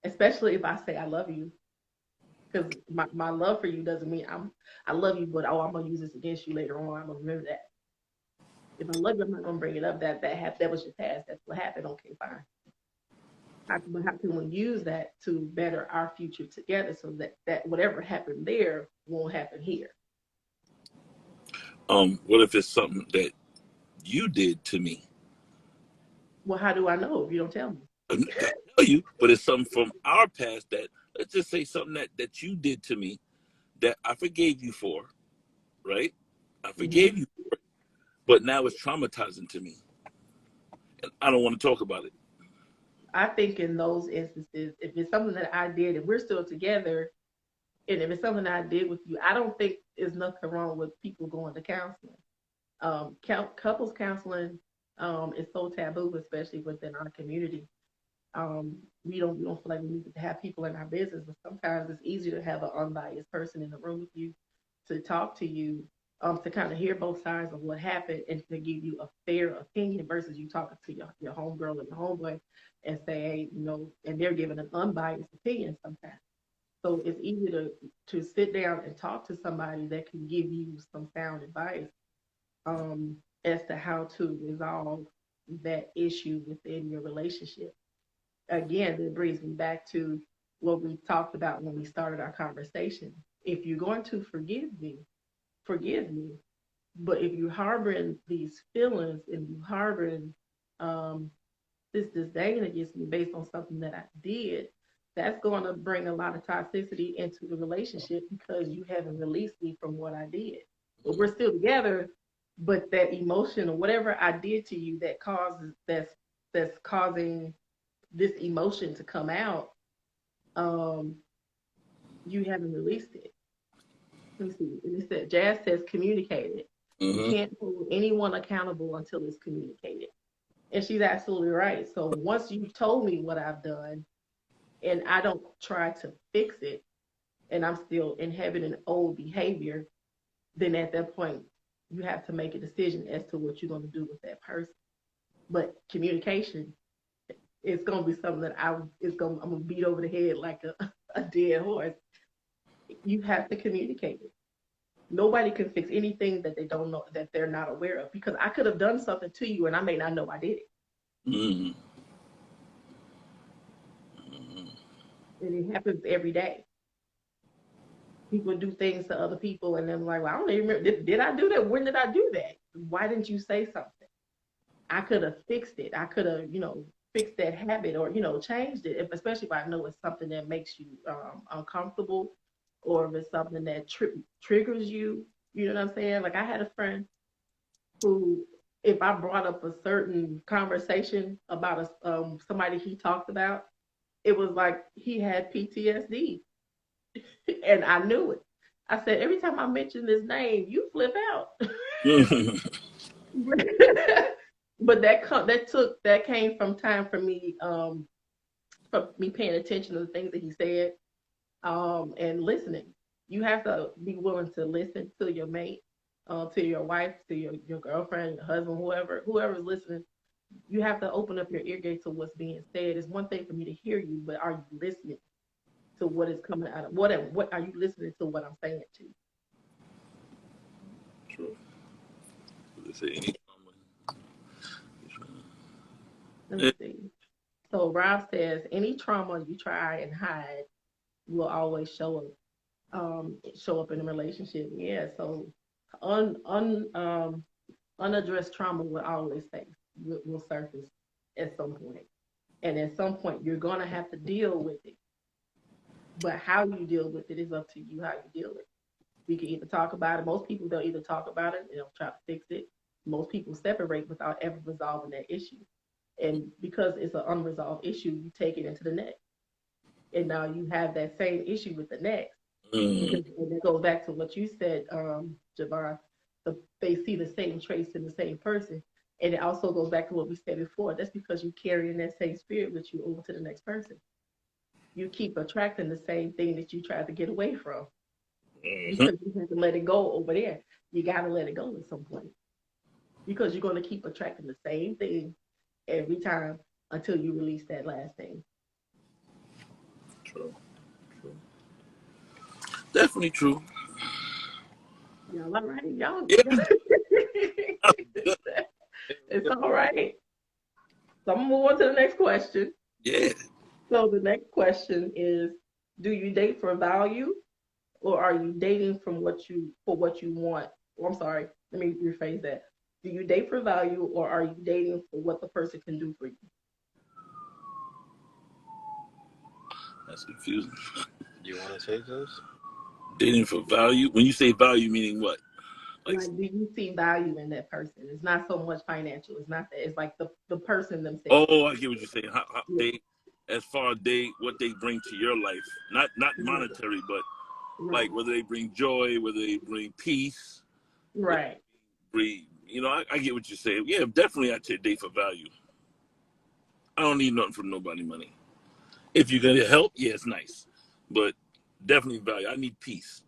especially if I say I love you. Because my love for you doesn't mean I love you, but I'm gonna use this against you later on. I'm gonna remember that. If I love you, I'm not gonna bring it up. That was your past. That's what happened. Okay, fine. How can we use that to better our future together, so that whatever happened there won't happen here? What if it's something that you did to me? Well, how do I know if you don't tell me? I tell you, but it's something from our past that, let's just say something that you did to me that I forgave you for, right? I Hmm. forgave you, but now it's traumatizing to me, and I don't want to talk about it. I think in those instances, if it's something that I did and we're still together, and if it's something that I did with you, I don't think there's nothing wrong with people going to counseling. Couples counseling is so taboo, especially within our community. We don't feel like we need to have people in our business, but sometimes it's easier to have an unbiased person in the room with you to talk to you, to kind of hear both sides of what happened and to give you a fair opinion versus you talking to your homegirl or your homeboy and say, hey, and they're giving an unbiased opinion sometimes. So it's easy to sit down and talk to somebody that can give you some sound advice, as to how to resolve that issue within your relationship. Again, it brings me back to what we talked about when we started our conversation. If you're going to forgive me. But if you're harboring these feelings and you harboring um, this disdain against me based on something that I did, that's going to bring a lot of toxicity into the relationship because you haven't released me from what I did. But we're still together, but that emotion or whatever I did to you that's causing this emotion to come out, um, you haven't released it. Let me see. And it said, Jazz says communicated. You Mm-hmm. can't hold anyone accountable until it's communicated. And she's absolutely right. So once you've told me what I've done and I don't try to fix it and I'm still inhabiting old behavior, then at that point you have to make a decision as to what you're going to do with that person. But communication is going to be something that I'm going to beat over the head like a dead horse. You have to communicate it. Nobody can fix anything that they don't know, that they're not aware of, because I could have done something to you and I may not know I did it. Mm-hmm. And it happens every day. People do things to other people and then like, well, I don't even remember, did I do that? When did I do that? Why didn't you say something? I could have fixed it. I could have, fixed that habit, or, changed it, especially if I know it's something that makes you uncomfortable, or if it's something that triggers you. You know what I'm saying? Like I had a friend who, if I brought up a certain conversation about somebody he talked about, it was like he had PTSD, and I knew it. I said, every time I mention this name, you flip out. But that came from time for me, from me paying attention to the things that he said, and listening. You have to be willing to listen to your mate, to your wife, to your girlfriend, your husband, whoever's listening. You have to open up your ear gate to what's being said. It's one thing for me to hear you, but are you listening to what is coming out of what are you listening to what I'm saying to you? True. They say any Let me trauma. see. So Rob says any trauma you try and hide will always show up in a relationship. Yeah. So un unaddressed trauma will always will surface at some point. And at some point, you're going to have to deal with it. But how you deal with it is up to you how you deal with it. We can either talk about it. Most people, they'll either talk about it and they'll try to fix it. Most people separate without ever resolving that issue. And because it's an unresolved issue, you take it into the next. And now you have that same issue with the next. Because and it goes back to what you said, Jovan, they see the same traits in the same person. And it also goes back to what we said before. That's because you're carrying that same spirit with you over to the next person. You keep attracting the same thing that you tried to get away from. Because you have to let it go over there. You got to let it go at some point. Because you're going to keep attracting the same thing every time until you release that last thing. True. Definitely true. Y'all all right? Y'all. Yeah. It's all right. So I'm going to move on to the next question. Yeah. So the next question is, do you date for value or are you dating for what you want? Oh, I'm sorry. Let me rephrase that. Do you date for value or are you dating for what the person can do for you? That's confusing. Do you want to take this? Dating for value? When you say value, meaning what? Like, do you see value in that person? It's not so much financial. It's not that. It's like the person themselves. Oh, I get what you're saying. How they, as far as what they bring to your life, not monetary, but like whether they bring joy, whether they bring peace, right? I get what you're saying. Yeah, definitely, I'd say date for value. I don't need nothing from nobody, money. If you're gonna help, yeah, it's nice, but definitely value. I need peace.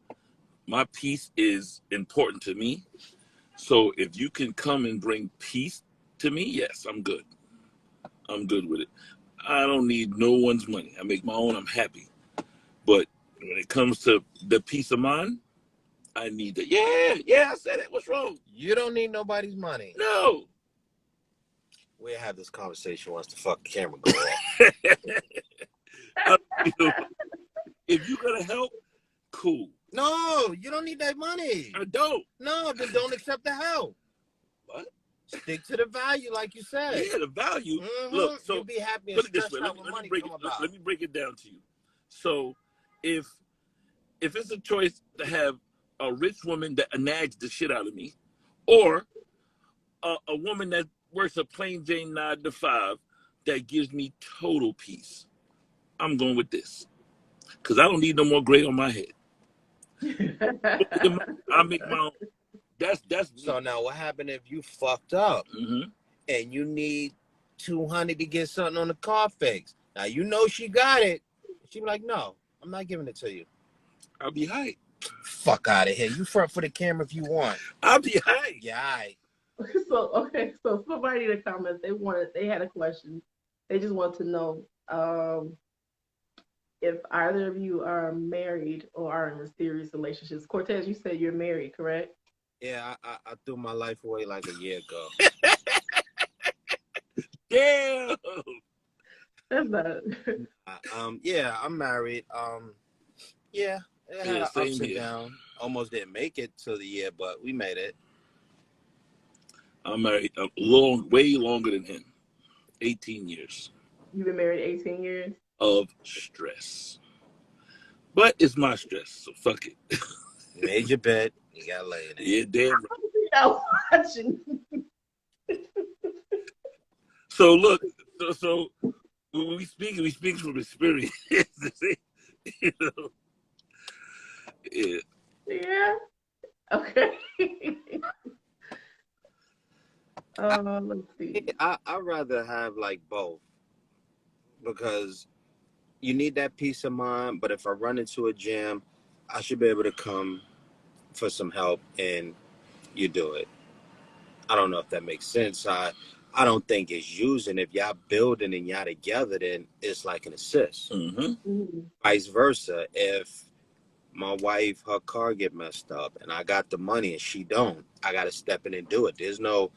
My peace is important to me. So if you can come and bring peace to me, yes, I'm good. I'm good with it. I don't need no one's money. I make my own. I'm happy. But when it comes to the peace of mind, I need that. Yeah, I said it. What's wrong? You don't need nobody's money. No. We'll have this conversation once the fucking camera go off. If you're gonna help, cool. No, you don't need that money. I don't. No, then don't accept the help. What? Stick to the value, like you said. Yeah, the value. Mm-hmm. Look, so you'll be happy and put it this stressed way. out when money come about. Let me break it down to you. So, if it's a choice to have a rich woman that nags the shit out of me, or a woman that works a plain Jane 9 to 5 that gives me total peace, I'm going with this because I don't need no more gray on my head. I make my own. That's me. So now, what happened if you fucked up and you need $200 to get something on the car fixed? Now you know she got it. She be like, "No, I'm not giving it to you." I'll be hype. Fuck out of here. You front for the camera if you want. I'll be hype. Yeah, all right. So somebody in the comments, they had a question. They just want to know if either of you are married or are in serious relationships. Cortez, you said you're married, correct? Yeah, I threw my life away like a year ago. Damn. That's not. Yeah, I'm married. Yeah, it had ups and downs. Almost didn't make it to the year, but we made it. I'm married way longer than him. 18 years. You've been married 18 years? Of stress. But it's my stress, so fuck it. You made your bed, you got laid in. Yeah, damn right. I'm watching. So look, so when we speak from experience. You know? Yeah. Yeah. Okay. Let's see. I'd rather have like both because you need that peace of mind. But if I run into a jam, I should be able to come for some help and you do it. I don't know if that makes sense. I don't think it's using. If y'all building and y'all together, then it's like an assist. Vice versa. If my wife, her car get messed up and I got the money and she don't, I got to step in and do it. There's no,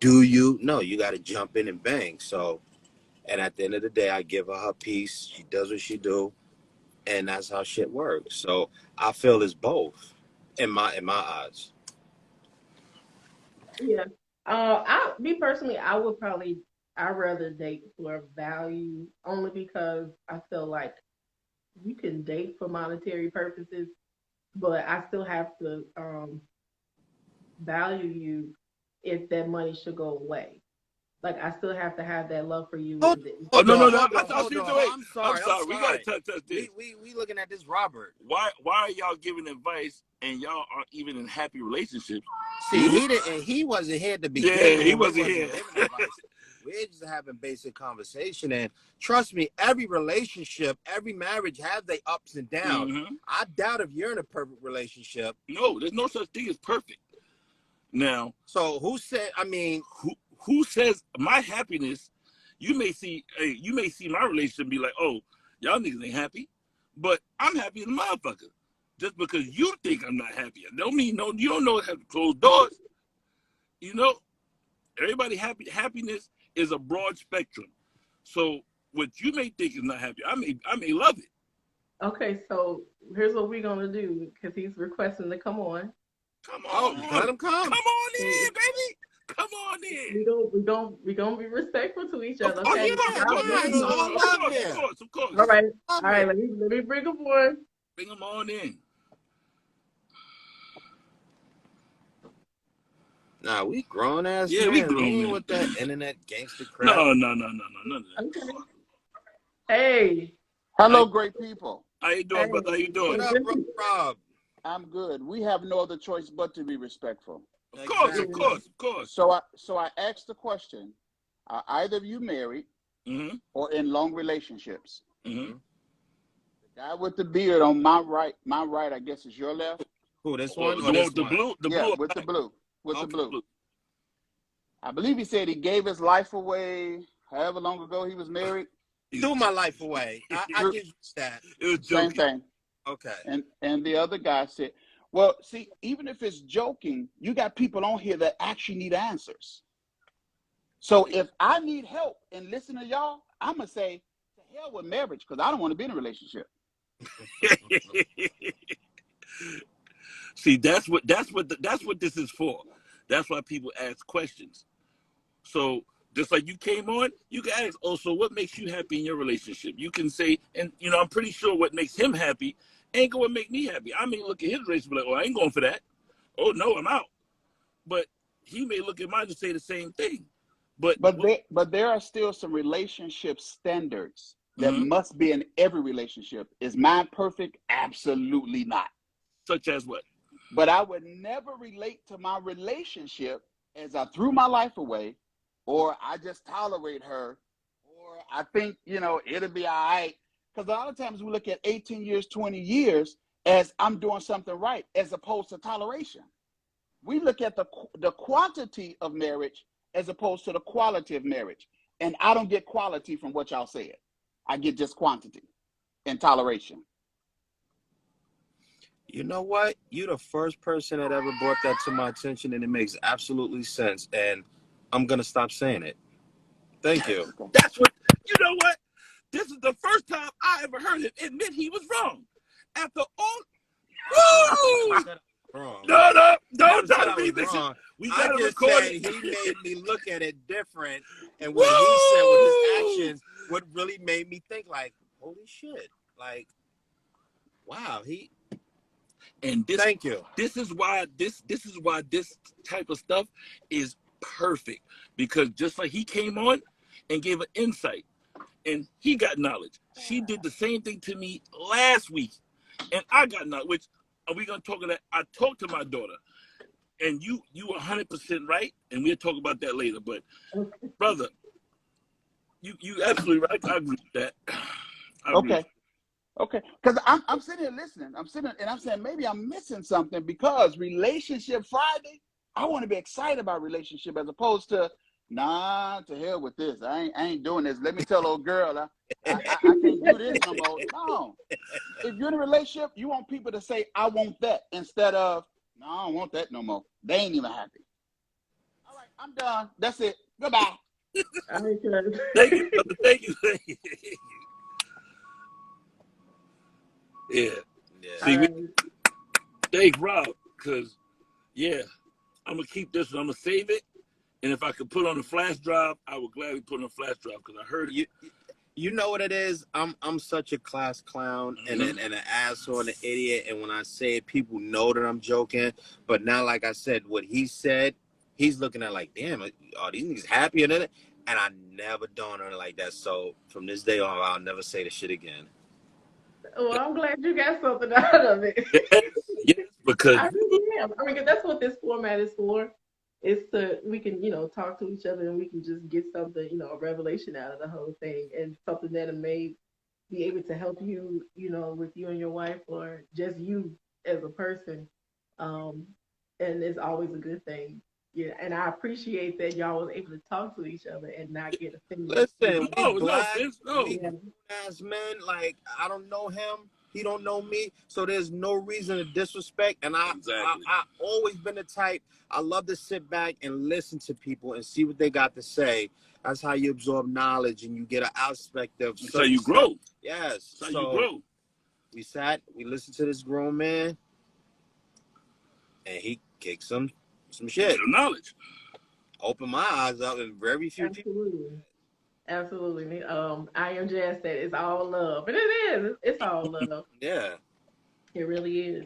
do you? No, you got to jump in and bang. So, and at the end of the day, I give her peace. She does what she do. And that's how shit works. So I feel it's both in my eyes. Yeah. Me personally, I'd rather date for value only because I feel like you can date for monetary purposes, but I still have to value you if that money should go away. Like I still have to have that love for you. Hold, Oh, hold no, on, no, no. hold I on, thought hold you on. wait. I'm I'm sorry. I'm sorry. We gotta sorry. touch this. We looking at this Robert. Why are y'all giving advice and y'all aren't even in happy relationships? See, he didn't. He wasn't here at the Yeah, beginning he when we wasn't wasn't here. giving advice. We're just having basic conversation, and trust me, every relationship, every marriage has their ups and downs. Hmm. I doubt if you're in a perfect relationship. No, there's no such thing as perfect. Now, So who said? I mean, who says my happiness? You may see my relationship and be like, oh, y'all niggas ain't happy, but I'm happy as a motherfucker. Just because you think I'm not happy, don't mean no. You don't know it has closed doors. You know, everybody happiness is a broad spectrum. So what you may think is not happy, I may love it. Okay, so here's what we're gonna do because he's requesting to come on. Come oh, on, let him come. come on So in, baby. Come on in. we gonna be respectful to each other, Oh Oh okay? yeah, yeah, no, no, yeah. no, It's no, All all no. love Of here. course, of course. It's right, all all love right. here. Let me bring him on. Bring them on in. Nah, we grown ass Yeah, we men. We grown ain't men. with that internet gangster crap. No, no, no, no, no, none of that. Okay. Hey, How, Hello, great people. how you doing, hey. brother? How you What doing? up, bro? Rob? I'm good. We have no other choice but to be respectful. Of course, of Exactly. course, of course. So I asked the question: are either of you married Mm-hmm. or in long relationships? Mm-hmm. Mhm. The guy with the beard on my right, I guess is your left. Who, this Oh, one the or one this with the one? blue, the Yeah, blue. with the blue, with the Okay, blue. blue. I believe he said he gave his life away. However long ago he was married. Threw my life away. I Through- give you that. It was Same joking. thing. Okay. And the other guy said, "Well, see, even if it's joking, you got people on here that actually need answers. So if I need help and listen to y'all, I'm gonna say to hell with marriage because I don't want to be in a relationship." See, that's what this is for. That's why people ask questions. So just like you came on, you can ask, oh, so what makes you happy in your relationship? You can say, and I'm pretty sure what makes him happy ain't gonna make me happy. I may look at his relationship like, oh, I ain't going for that. Oh no, I'm out. But he may look at mine and say the same thing. But But there are still some relationship standards that mhm, must be in every relationship. Is mine perfect? Absolutely not. such as what? But I would never relate to my relationship as I threw my life away, or I just tolerate her, or I think, it'll be all right. Because a lot of times we look at 18 years, 20 years as I'm doing something right, as opposed to toleration. We look at the quantity of marriage as opposed to the quality of marriage. And I don't get quality from what y'all said. I get just quantity and toleration. You know what? You're the first person that ever brought that to my attention, and it makes absolutely sense. And I'm gonna stop saying it. Thank you. Okay. That's what you know what? This is the first time I ever heard him admit he was wrong. After all, Never woo! said I was wrong. No, no, don't Never try said to I was remix it. wrong. We I gotta just record said it. he made me look at it different, and what he said with his Woo! actions, what really made me think, like, holy shit, like, wow. And this Thank you. this is why this type of stuff is perfect, because just like he came on and gave an insight and he got knowledge, she did the same thing to me last week and I got knowledge. Which are we gonna talk about that? I talked to my daughter and you 100% right, and we'll talk about that later. But brother, you absolutely right. I agree with that. I agree. Okay. Okay, because I'm sitting here listening. I'm sitting and I'm saying maybe I'm missing something because Relationship Friday, I want to be excited about relationship as opposed to nah, to hell with this. I ain't doing this. Let me tell old girl I can't do this no more. No, if you're in a relationship, you want people to say I want that instead of no, I don't want that no more. They ain't even happy. All right, I'm done. That's it. Goodbye. All right, good. Thank you, brother. Thank you. Thank you. Yeah. Yeah. All See, we right. thank Rob because yeah. I'm gonna keep this and I'm gonna save it. And if I could put on a flash drive, I would gladly put on a flash drive because I heard it. You know what it is? I'm such a class clown and an asshole and an idiot. And when I say it, people know that I'm joking. But now, like I said, what he said, he's looking at like, damn, are these niggas happy and it? And I never dawned on it like that. So from this day on, I'll never say the shit again. Well, I'm glad you got something out of it. Yes, because I really am. I mean, 'cause that's what this format is for. It's we can, talk to each other and we can just get something, a revelation out of the whole thing and something that may be able to help you, with you and your wife or just you as a person. And it's always a good thing. Yeah, and I appreciate that y'all was able to talk to each other and not get offended. Listen, we no black, offense, no. we ass men. Like I don't know him, he don't know me, so there's no reason to disrespect. And I always been the type. I love to sit back and listen to people and see what they got to say. That's how you absorb knowledge and you get an aspect of. That's how you grow. Yes, that's how you grow. We sat, we listened to this grown man, and he kicked some shit. Knowledge. Open my eyes up, and very few people. Absolutely. I Am Jazz said it's all love. And it is. It's all love. Yeah. It really is.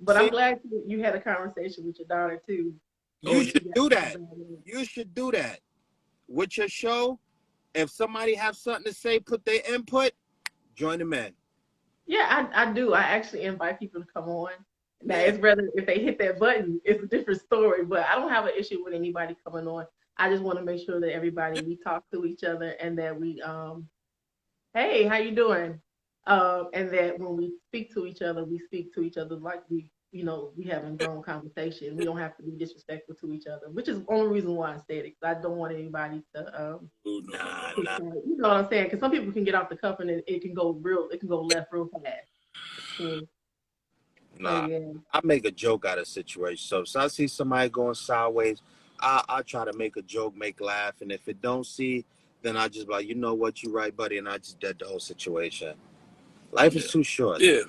But I'm glad you had a conversation with your daughter too. You should do that. You should do that. With your show, if somebody have something to say, put their input, join them in. Yeah, I do. I actually invite people to come on. Now, it's rather if they hit that button, it's a different story. But I don't have an issue with anybody coming on. I just want to make sure that we talk to each other and that we, hey, how you doing? And that when we speak to each other like we having grown conversation. We don't have to be disrespectful to each other, which is the only reason why I said it. Because I don't want anybody to, you know what I'm saying? Because some people can get off the cuff and it can go left real fast. I make a joke out of situation. So if I see somebody going sideways, I try to make a joke, make laugh, and if it don't see, then I just be like, you know what, you right, buddy, and I just dead the whole situation. Life is too short. Yeah.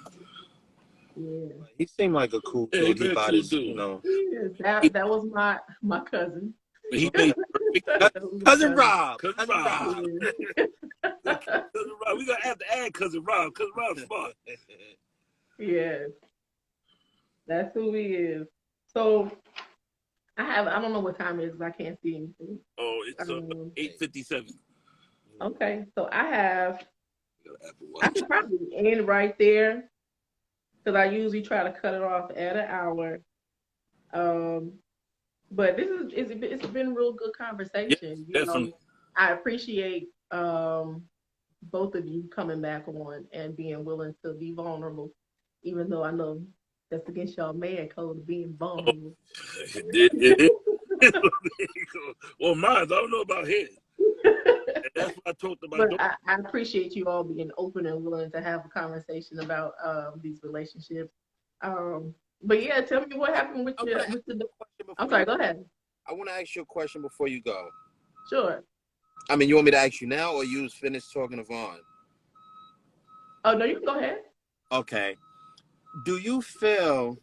He seemed like a cool dude. He about his, that was my cousin. He made cousin Rob. Cousin Rob. We gotta have to add Cousin Rob. Cousin Rob's smart. Yes. That's who he is. So I don't know what time it is. I can't see anything. Oh, it's 8:57. Okay, so I could probably end right there because I usually try to cut it off at an hour. But it's been a real good conversation. Yes, I appreciate both of you coming back on and being willing to be vulnerable, even though I know that's against y'all man code of being vulnerable. Well, mine, I don't know about his. That's what I talked about. But I appreciate you all being open and willing to have a conversation about these relationships. But yeah, tell me what happened with the. I'm sorry, go ahead. I want to ask you a question before you go. Sure. I mean, you want me to ask you now, or you finished talking to Vaughn? Oh no, you can go ahead. Okay. Do you feel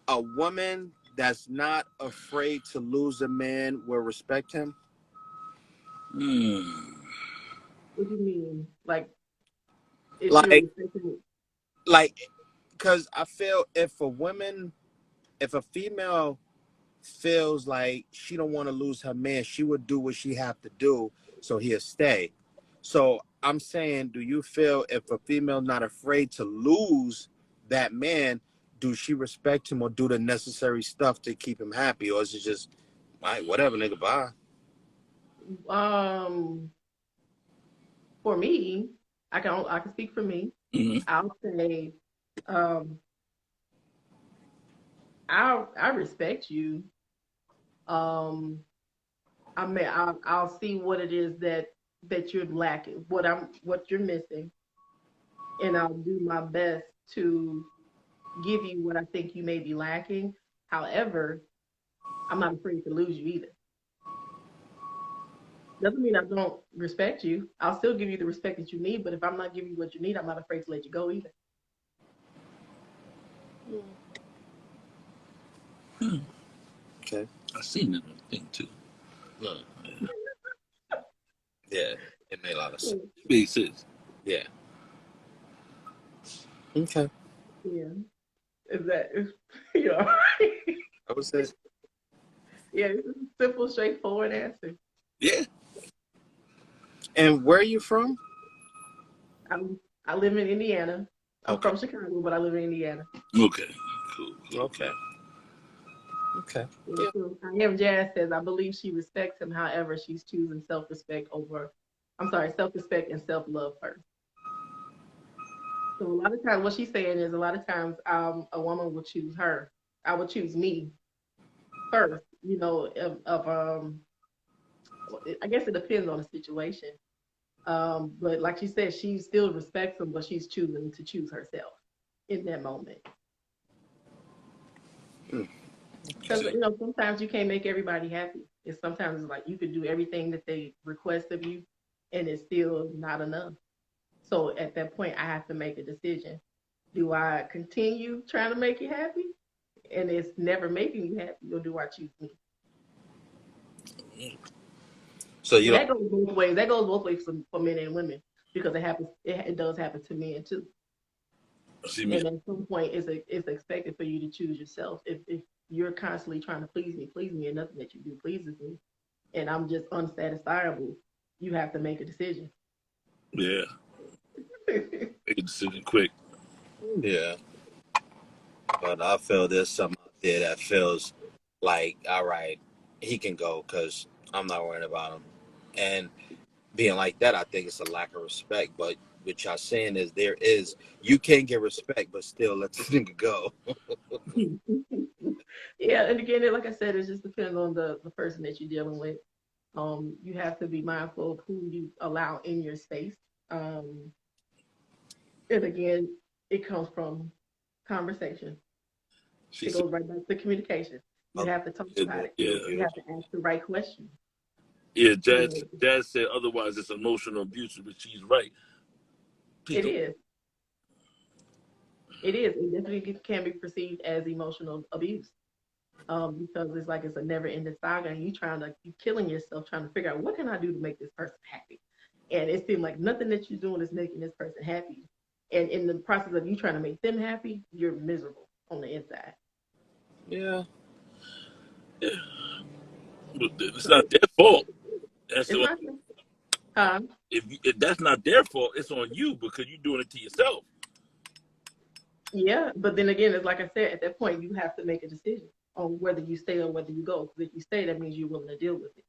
a woman that's not afraid to lose a man will respect him? What do you mean? Like, because I feel if a female feels like she don't want to lose her man, she would do what she have to do so he'll stay. So I'm saying, do you feel if a female not afraid to lose that man, do she respect him or do the necessary stuff to keep him happy, or is it just, all right, whatever, nigga, bye? For me, I can speak for me. Mm-hmm. I'll say, I respect you. I mean, I'll see what it is that you're lacking, what you're missing, and I'll do my best to give you what I think you may be lacking. However, I'm not afraid to lose you either. Doesn't mean I don't respect you. I'll still give you the respect that you need, but if I'm not giving you what you need, I'm not afraid to let you go either. Okay. I seen it on the thing too. Hmm. Yeah, it made a lot of sense. It makes sense. Yeah. Okay. Yeah. Is that is you know That was it. yeah, it's a simple, straightforward answer. Yeah. And where are you from? I live in Indiana. I'm Okay. from Chicago, but I live in Indiana. Okay. Cool. Cool. Okay. Okay. Yeah, Yeah. so I am Jazz says I believe she respects him. However, she's choosing self-respect over. I'm sorry, self-respect and self-love first. So a lot of times, what she's saying is a lot of times, a woman will choose her. I would choose me first. I guess it depends on the situation. But like she said, she still respects him, but she's choosing to choose herself in that moment. Because sometimes you can't make everybody happy. It's sometimes like you could do everything that they request of you, and it's still not enough. So at that point, I have to make a decision. Do I continue trying to make you happy, and it's never making you happy, or do I choose me? So you And don't. that goes both ways. That goes both ways for men and women because it happens. It does happen to men too. See me. And at some point, it's expected for you to choose yourself. If you're constantly trying to please me, and nothing that you do pleases me, and I'm just unsatisfiable, you have to make a decision. Yeah. Make a decision quick. Yeah. But I feel there's some out there that feels like, all right, he can go because I'm not worrying about him. And being like that, I think it's a lack of respect. But what y'all saying is you can get respect, but still let the nigga go. Yeah, and again, like I said, it just depends on the person that you're dealing with. You have to be mindful of who you allow in your space. And again, it comes from conversation. She It said, goes right back to communication. You have to talk about it. yeah, You have to ask the right questions. yeah. You Jazz, know, Jazz said otherwise it's emotional abuse, but she's right. Please it don't. is. It is. It definitely can be perceived as emotional abuse. Because it's like it's a never-ending saga, and you killing yourself trying to figure out what can I do to make this person happy, and it seems like nothing that you're doing is making this person happy, and in the process of you trying to make them happy, you're miserable on the inside. Yeah. Yeah. But it's So not their fault. That's it's on. not, huh? If that's not their fault, it's on you because you're doing it to yourself. Yeah, but then again, it's like I said, at that point, you have to make a decision on whether you stay or whether you go. Because if you stay, that means you're willing to deal with it.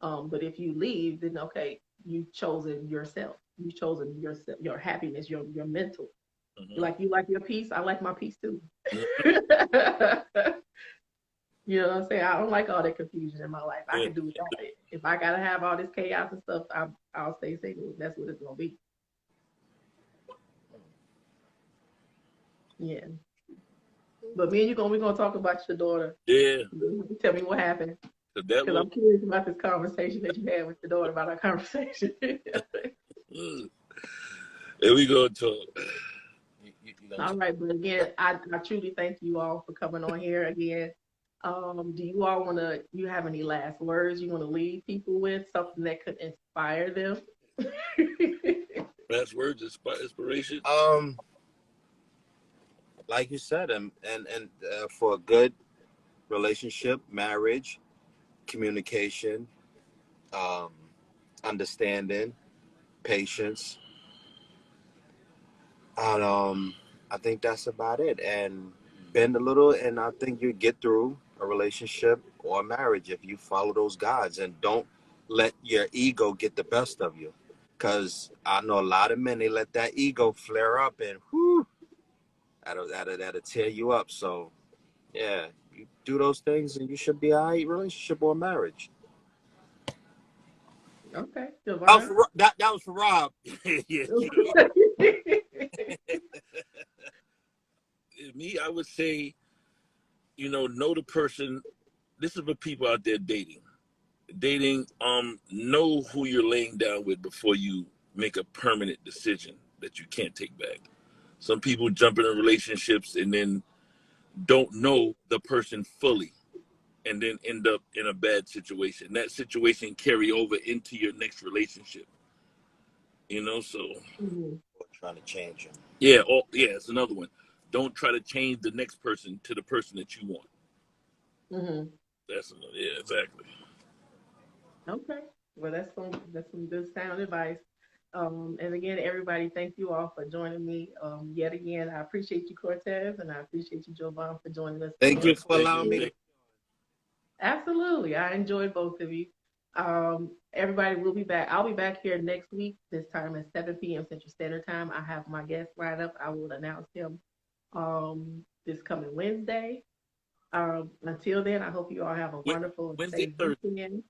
But if you leave, then okay, you've chosen yourself. You've chosen your happiness, your mental. Mm-hmm. You like your peace. I like my peace too. Mm-hmm. You know what I'm saying? I don't like all that confusion in my life. I Yeah. can do without it. If I gotta have all this chaos and stuff, I'll stay single. That's what it's gonna be. Yeah. But me and we're gonna talk about your daughter. Yeah. Tell me what happened. That Because was. I'm curious about this conversation that you had with your daughter about our conversation. Here we go talk. All right, but again, I truly thank you all for coming on here again. Do you all you have any last words you want to leave people with? Something that could inspire them? Last words, inspiration. Like you said, and for a good relationship, marriage, communication, um, understanding, patience, and I think that's about it. And bend a little, and I think you get through a relationship or a marriage if you follow those guides and don't let your ego get the best of you. Because I know a lot of men, they let that ego flare up, and whoo, that'll tear you up. So yeah, you do those things, and you should be all right relationship or marriage. Okay, That was Jovan. that was for Rob. Yeah. Me, I would say, know the person. This is for people out there dating. Know who you're laying down with before you make a permanent decision that you can't take back. Some people jump into relationships and then don't know the person fully. and then end up in a bad situation. That situation carry over into your next relationship. So Mhm. Or trying to change him. yeah, it's another one. Don't try to change the next person to the person that you want. Mhm. That's another, yeah, exactly. Okay. Well, that's some good sound advice. And again, everybody, thank you all for joining me. Yet again, I appreciate you, Cortez, and I appreciate you, Jovan, for joining us Thank you today. for Thank you. allowing me to. Absolutely. I enjoyed both of you. Everybody will be back. I'll be back here next week, this time at 7 p.m. Central Standard Time. I have my guest lined up. I will announce him this coming Wednesday. Until then, I hope you all have a wonderful and Wednesday, safe Thursday. weekend.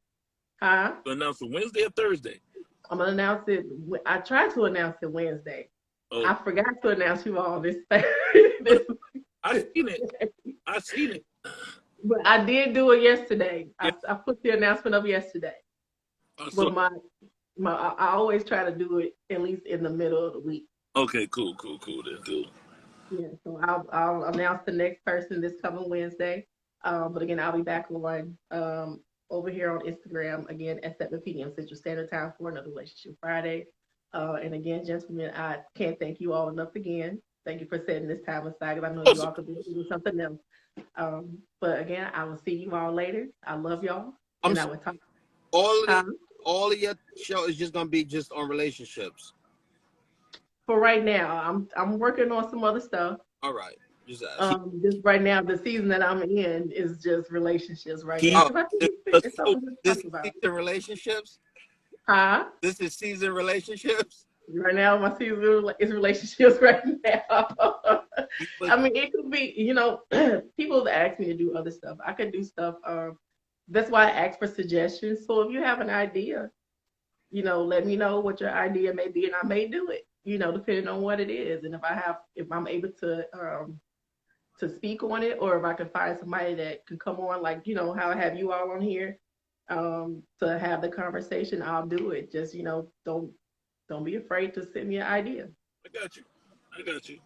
Huh? You announce it Wednesday or Thursday? I'm gonna announce it. I tried to announce it Wednesday. Oh, I forgot to announce you all this. I, this I seen it. I seen it. but I did do it yesterday. Yeah. I put the announcement up yesterday. So But I always try to do it at least in the middle of the week. okay, cool. Then cool. Yeah, so I'll announce the next person this coming Wednesday. But again, I'll be back on over here on Instagram again at 7 p.m. Central Standard Time for another Relationship Friday. And again, gentlemen, I can't thank you all enough again. Thank you for setting this time aside because I know you Also, all could be doing something else. But again, I will see you all later. I love y'all, I'm and I sorry, will talk. all of Huh? all of your show is just gonna be just on relationships. For right now, I'm working on some other stuff. All right, just ask. Just right now, the season that I'm in is just relationships right now keep Oh, because I think this, it's so something to this talk is about. season relationships. Huh? This is season relationships. Right now, my season is relationships right now. You put I mean, it could be, people that ask me to do other stuff. I could do stuff. That's why I ask for suggestions. So if you have an idea, let me know what your idea may be, and I may do it. Depending on what it is, and if I'm able to speak on it, or if I can find somebody that can come on, like how I have you all on here, to have the conversation, I'll do it. Just don't be afraid to send me an idea. I got you.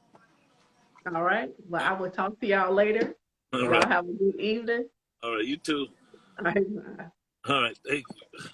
All right. Well, I will talk to y'all later. All right. Y'all have a good evening. All right. You too. All right. Bye. All right. Thank you.